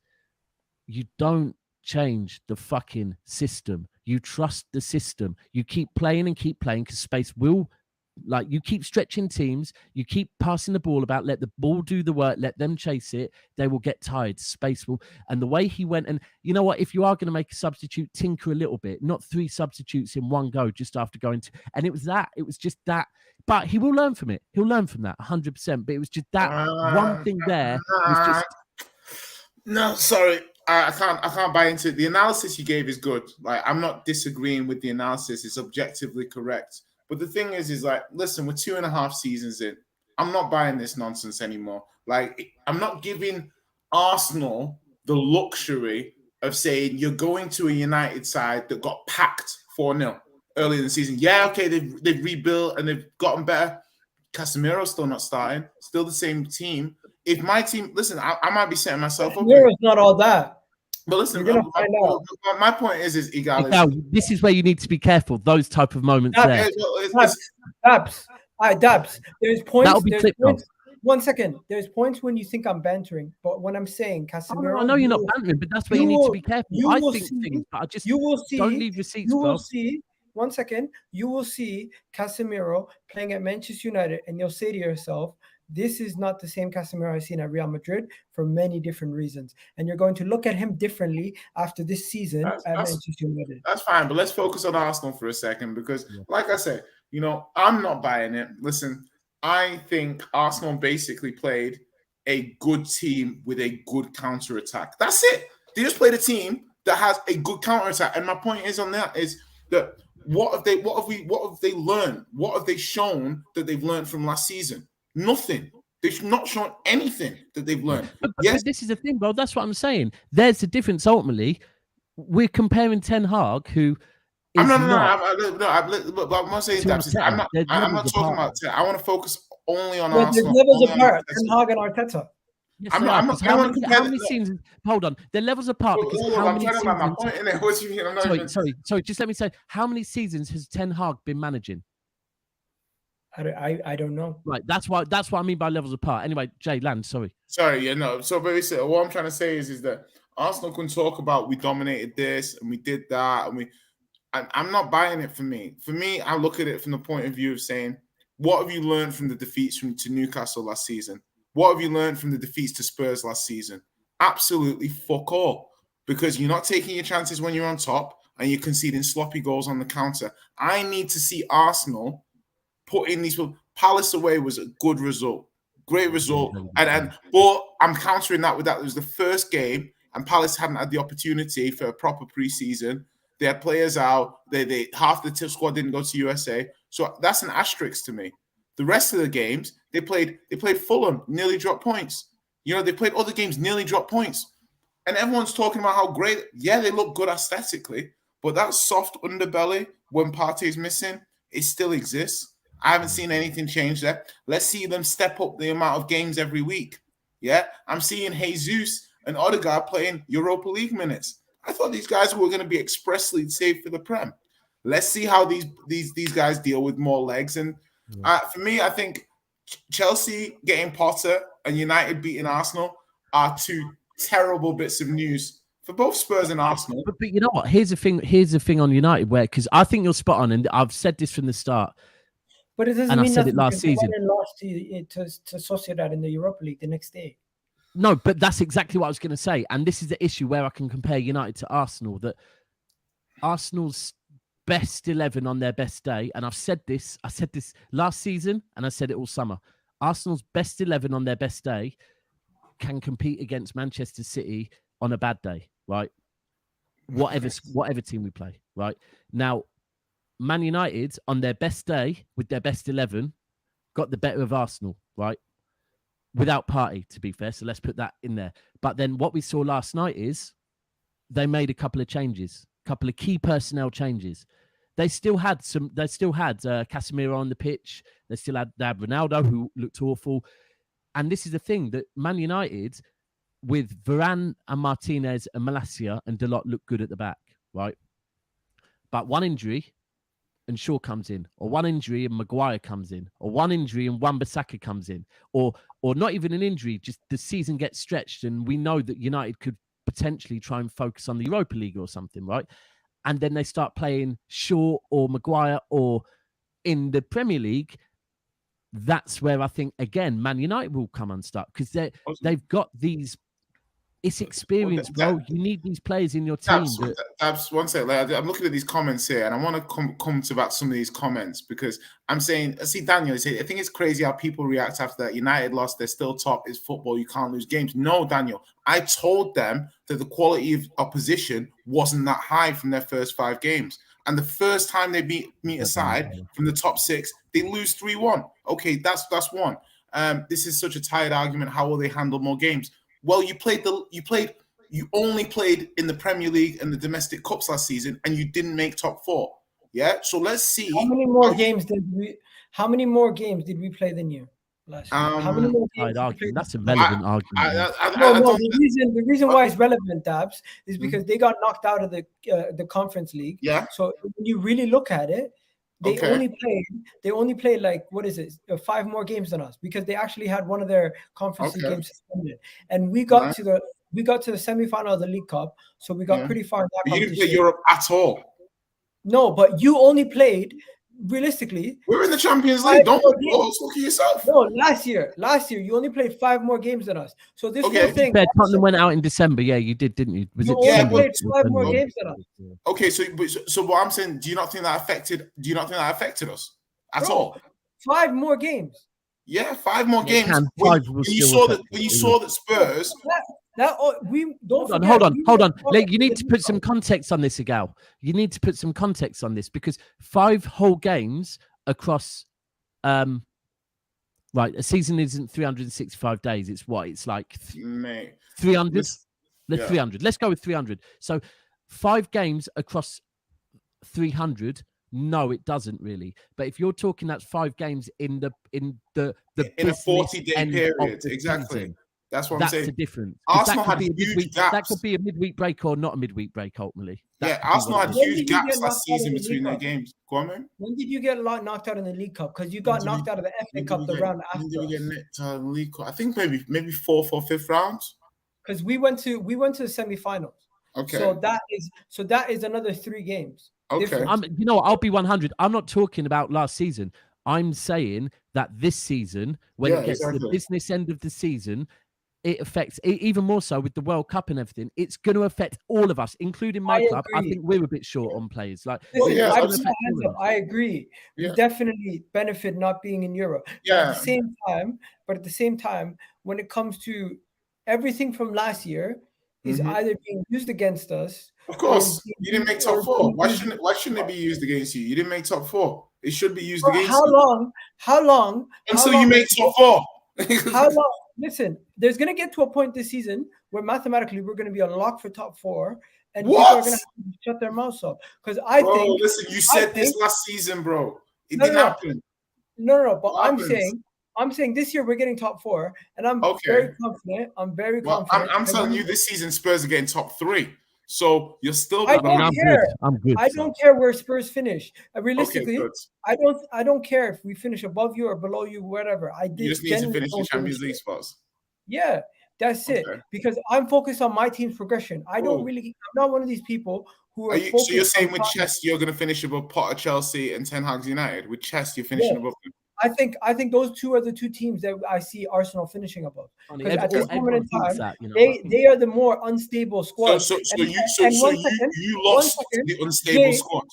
you don't change the fucking system. You trust the system. You keep playing because space will, like, you keep stretching teams. You keep passing the ball about. Let the ball do the work. Let them chase it. They will get tired. Space will. And the way he went, and you know what? If you are going to make a substitute, tinker a little bit. Not 3 substitutes in one go just after going to. And it was that. It was just that. But he will learn from it. He'll learn from that 100%. But it was just that one thing there was just. No, sorry. I can't buy into it. The analysis you gave is good. Like, I'm not disagreeing with the analysis. It's objectively correct. But the thing is like, listen, we're 2.5 seasons in. I'm not buying this nonsense anymore. Like, I'm not giving Arsenal the luxury of saying you're going to a United side that got packed 4-0 early in the season. Yeah, okay, they've rebuilt and they've gotten better. Casemiro's still not starting. Still the same team. If my team, listen, I might be setting myself up. Casemiro's not all that. But listen, my point is Igal, this is where you need to be careful. Those type of moments there. Dabs. There's points. That'll be clipped off. 1 second. There's points when you think I'm bantering, but when I'm saying Casemiro, I know you're not bantering, but that's where you need to be careful. I think things, but I just don't leave receipts. You will see. 1 second. You will see Casemiro playing at Manchester United, and you'll say to yourself, this is not the same Casemiro I've seen at Real Madrid for many different reasons. And you're going to look at him differently after this season at Manchester United. That's fine, but let's focus on Arsenal for a second because, like I said, I'm not buying it. Listen, I think Arsenal basically played a good team with a good counter-attack. That's it. They just played a team that has a good counter-attack. And my point is on that is that what have they learned? What have they shown that they've learned from last season? Nothing. They've not shown anything that they've learned. But this is the thing, bro. That's what I'm saying. There's the difference. Ultimately, we're comparing Ten Hag, who is I'm not saying that. I'm not talking about Ten. I want to focus only on Arsenal. There's levels apart. Ten Hag and Arteta. Yes, how many seasons? Hold on. They're levels apart because how many seasons? My point in there. What do you mean? Sorry. Just let me say, how many seasons has Ten Hag been managing? I don't know. Right, that's what I mean by levels apart. Anyway, Jay Land, sorry. So basically, what I'm trying to say is that Arsenal can talk about we dominated this and we did that, and I'm not buying it for me. For me, I look at it from the point of view of saying, what have you learned from the defeats to Newcastle last season? What have you learned from the defeats to Spurs last season? Absolutely fuck all, because you're not taking your chances when you're on top and you're conceding sloppy goals on the counter. I need to see Arsenal put in these. Palace away was a good result, great result, but I'm countering that with that. It was the first game, and Palace hadn't had the opportunity for a proper preseason. They had players out. They half the squad didn't go to USA, so that's an asterisk to me. The rest of the games they played Fulham, nearly dropped points. They played other games, nearly dropped points, and everyone's talking about how great. Yeah, they look good aesthetically, but that soft underbelly when Partey's missing, it still exists. I haven't seen anything change there. Let's see them step up the amount of games every week. Yeah, I'm seeing Jesus and Odegaard playing Europa League minutes. I thought these guys were going to be expressly saved for the Prem. Let's see how these guys deal with more legs. And for me, I think Chelsea getting Potter and United beating Arsenal are two terrible bits of news for both Spurs and Arsenal. But you know what? Here's the thing on United, because I think you're spot on, and I've said this from the start. But it doesn't and mean I said it last season. Lost to Sociedad in the Europa League the next day. No, but that's exactly what I was going to say. And this is the issue where I can compare United to Arsenal, that Arsenal's best 11 on their best day, and I said this last season, and I said it all summer. Arsenal's best 11 on their best day can compete against Manchester City on a bad day, right? Whatever team we play, right? Now, Man United on their best day with their best 11 got the better of Arsenal, right? Without Partey, to be fair. So let's put that in there. But then what we saw last night is they made a couple of changes, a couple of key personnel changes. They still had Casemiro on the pitch. They had Ronaldo, who looked awful. And this is the thing, that Man United, with Varane and Martinez and Malacia and Dalot, look good at the back, right? But one injury and Shaw comes in, or one injury and Maguire comes in, or one injury and Wan-Bissaka comes in, or not even an injury, just the season gets stretched, and we know that United could potentially try and focus on the Europa League or something, right? And then they start playing Shaw or Maguire or in the Premier League. That's where I think, again, Man United will come unstuck, because they've got these. It's experience, bro. You need these players in your team. That's one second. Like, I'm looking at these comments here, and I want to come to about some of these comments, because I'm saying, I see Daniel say, I think it's crazy how people react after that. United lost, they're still top. It's football. You can't lose games. No, Daniel. I told them that the quality of opposition wasn't that high from their first 5 games. And the first time they beat aside from the top 6, they lose 3-1. Okay, that's one. This is such a tired argument. How will they handle more games? Well, you only played in the Premier League and the domestic cups last season, and you didn't make top 4. Yeah. So let's see. How many more games did we play than you last year? How many more games? That's a relevant argument. The reason why it's relevant, Dabs, is because they got knocked out of the Conference League. Yeah. So when you really look at it, they only played like, what is it, 5 more games than us, because they actually had one of their Conference League games suspended, and we got to the semifinal of the League Cup, so we got pretty far in that competition. You didn't play Europe at all. No, but you only played, realistically, we're in the Champions League. Don't look at yourself. No, last year you only played 5 more games than us. So this whole thing. Tottenham went out in December. Yeah, you did, didn't you? Played 5 more games than us. Okay, so what I'm saying, do you not think that affected us at all? 5 more games. Yeah, 5 more games. When you saw that Spurs. Hold on. You need to put some context on this, Igal. You need to put some context on this, because 5 whole games across, right? A season isn't 365 days. It's what? It's like 300. 300. Let's go with 300. So 5 games across 300. No, it doesn't really. But if you're talking, that's 5 games in a 40-day period, exactly. Season, that's what I'm saying. That's the difference. Arsenal had huge gaps. That could be a midweek break or not a midweek break, ultimately. Arsenal had huge gaps last season between their games. Go on, man. When did you get knocked out in the League Cup? Because you got knocked out of the FA Cup the round after. When did we get knocked out of the League Cup? I think maybe 4th or 5th rounds. Because we went to the semi-finals. Okay. So that is another 3 games. Okay. I'll be 100. I'm not talking about last season. I'm saying that this season, when it gets to the business end of the season, it affects even more so with the World Cup and everything. It's going to affect all of us, including my club. I think we're a bit short on players. I agree. We definitely benefit not being in Europe. Yeah. But at the same time, when it comes to everything from last year, is either being used against us. Of course, you didn't make top 4. Why shouldn't it be used against you? You didn't make top 4. It should be used against you. How long? Until you make top 4. How long? Listen, there's going to get to a point this season where mathematically we're going to be a lock for top 4, and people are going to have to shut their mouths up. Because listen, you said this last season, bro. It didn't happen. No. But I'm saying this year we're getting top 4, and I'm very confident. I'm very confident. I'm telling you, this season Spurs are getting top 3. So you're still. I don't care. I'm good. I don't care where Spurs finish. Realistically, I don't care if we finish above you or below you, whatever. You just need to finish the Champions League spots. Yeah, that's it. Because I'm focused on my team's progression. I'm not one of these people who are. So you're saying with chess you're going to finish above Potter, Chelsea, and Ten Hag's United? With chess you're finishing above them. I think those 2 are the 2 teams that I see Arsenal finishing above. Because at this moment in time, they are the more unstable squad. So you lost the unstable squad.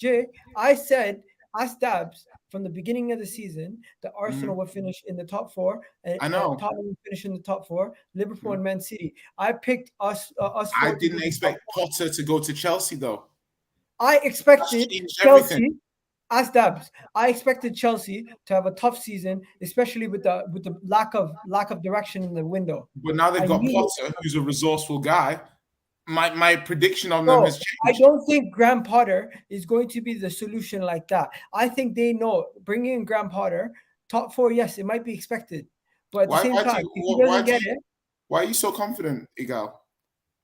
Jay, I asked Dabs from the beginning of the season that Arsenal would finish in the top 4, and Tottenham would finish in the top 4. Liverpool and Man City. I picked us. I didn't expect Potter to go to Chelsea though. I expected Chelsea. as Dabs, I expected Chelsea to have a tough season, especially with the lack of direction in the window. But now they've I got knew Potter, who's a resourceful guy. My prediction on them No, has I changed. don't think Graham Potter is going to be the solution like that. I think they know bringing in Graham Potter, top 4, yes, it might be expected, but at the same time, if he doesn't get it, Why are you so confident, Igal?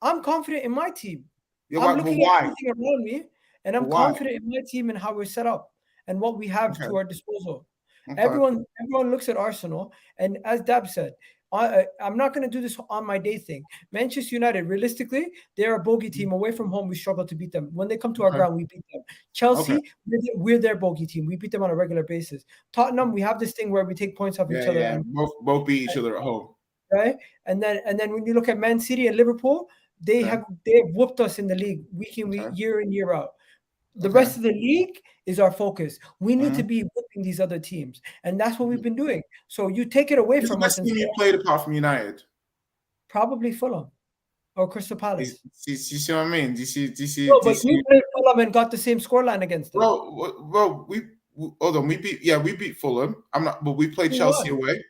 I'm confident in my team. Yeah, I'm but looking at why? everything around me, and I'm But why? confident in my team and how we're set up and what we have Okay. to our disposal. Okay. Everyone looks at Arsenal, and as Dab said, I'm not going to do this on my day thing. Manchester United, realistically, they're a bogey team. Away from home, we struggle to beat them. When they come to our ground, we beat them. Chelsea, we're their bogey team. We beat them on a regular basis. Tottenham, we have this thing where we take points off each other. Yeah. And Both beat each other at home. right? And then when you look at Man City and Liverpool, they've whooped us in the league week in week, year in, year out. The rest of the league is our focus. We need to be whipping these other teams, and that's what we've been doing. So you take it away from us. Who's the best team you played apart from United? Probably Fulham or Crystal Palace. Do you see what I mean? Do you see? No, but you played Fulham and got the same scoreline against them. Bro, we beat Fulham. But we played Chelsea away,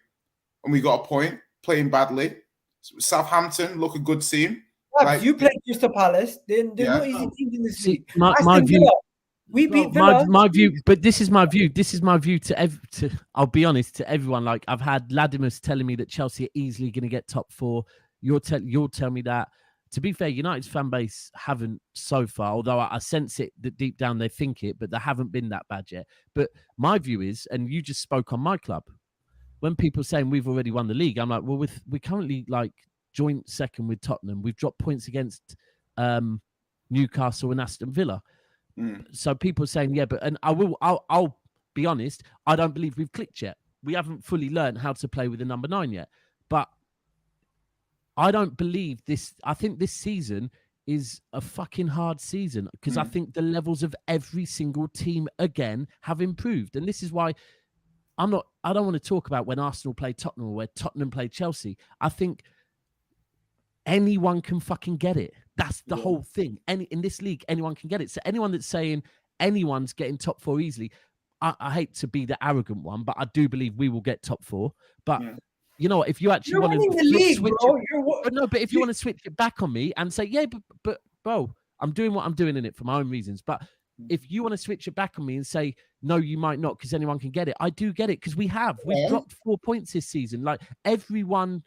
and we got a point playing badly. Southampton look a good team. Like, you played Crystal Palace. They're no easy teams in this league. My view. We beat Villa. My view, but this is my view. This is my view to I'll be honest, to everyone. Like, I've had Ladimus telling me that Chelsea are easily going to get top 4. You'll tell me that. To be fair, United's fan base haven't so far, although I sense it that deep down they think it, but they haven't been that bad yet. But my view is, and you just spoke on my club, when people are saying we've already won the league, I'm like, well, we're currently like joint second with Tottenham. We've dropped points against Newcastle and Aston Villa. So people are saying, yeah, but, and I'll be honest, I don't believe we've clicked yet. We haven't fully learned how to play with the number 9 yet. But I don't believe this. I think this season is a fucking hard season because I think the levels of every single team again have improved. And this is why I don't want to talk about when Arsenal played Tottenham or where Tottenham played Chelsea. I think anyone can fucking get it. That's the whole thing. In this league, anyone can get it. So anyone that's saying anyone's getting top 4 easily, I hate to be the arrogant one, but I do believe we will get top 4. But you know what? If you actually want to switch but if you want to switch it back on me and say, yeah, but bro, I'm doing what I'm doing in it for my own reasons. But if you want to switch it back on me and say, no, you might not because anyone can get it, I do get it because we've dropped 4 points this season. Like anyone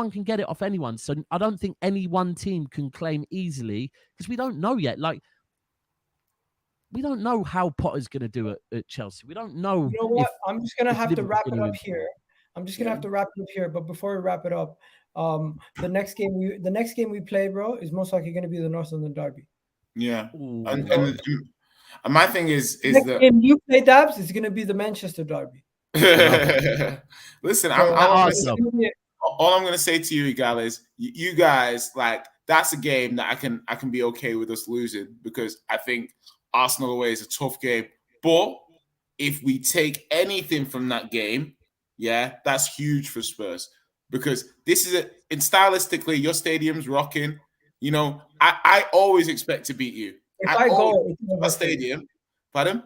can get it off anyone. So I don't think any one team can claim easily because we don't know yet. Like, we don't know how Potter's going to do it at Chelsea. We don't know. You know what? I'm just going to have to wrap it up here. But before we wrap it up, the next game we play, bro, is most likely going to be the North London Derby. Yeah. And my thing is the that game you play, Dabs, is going to be the Manchester Derby. Listen, all I'm going to say to you, Igal, is you guys, like, that's a game that I can be okay with us losing because I think Arsenal away is a tough game. But if we take anything from that game, that's huge for Spurs because this is and stylistically, your stadium's rocking. You know, I always expect to beat you. If I go, it's over a stadium. Pardon?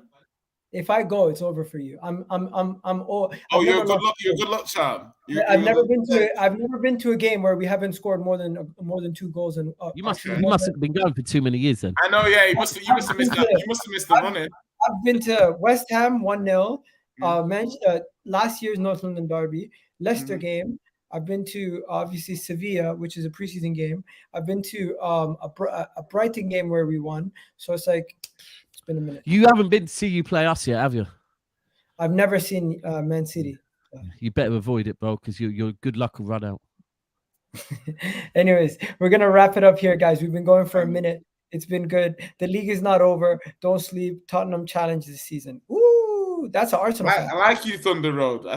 If I go, it's over for you. You're a good luck charm. I've never been to a game where we haven't scored more than 2 goals. And you must have been going for too many years then. I know, yeah. You must have missed that. You must have missed the running. I've been to West Ham 1-0. Last year's North London Derby, Leicester game. I've been to obviously Sevilla, which is a preseason game. I've been to a Brighton game where we won. So it's like it's been a minute. You haven't been to see you play us yet, have you? I've never seen Man City. You better avoid it, bro, because your good luck will run out. Anyways, we're gonna wrap it up here, guys. We've been going for a minute. It's been good. The league is not over. Don't sleep. Tottenham challenge this season. Ooh, that's an Arsenal fan. I like you, Thunder Road.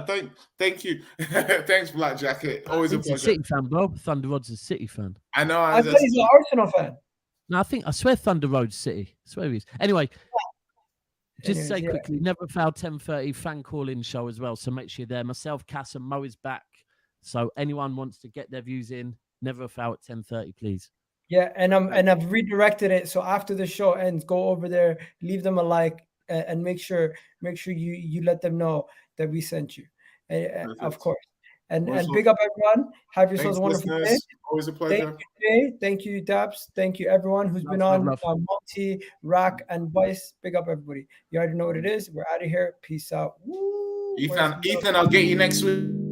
Thank you. Thanks, Black Jacket. Always a pleasure. He's a City fan, bro. Thunder Road's a City fan. I know. I thought he's an Arsenal fan. No, I swear Thunder Road's City. I swear he is. Anyway, just say quickly, Never Fail 10:30 fan call-in show as well. So make sure you're there. Myself, Cass, and Mo is back. So anyone wants to get their views in, Never Fail at 10:30, please. Yeah, and I've redirected it. So after the show ends, go over there, leave them a like, and make sure you let them know that we sent you, of Perfect. course. And Also, big up everyone. Have yourselves Thanks, a wonderful day. listeners. Always a pleasure. Thank you, Jay. Thank you, Dabs. Thank you, everyone who's been on. Monty, Rack, and Vice. Big up, everybody. You already know what it is. We're out of here. Peace out. Woo. Ethan, I'll get you next week.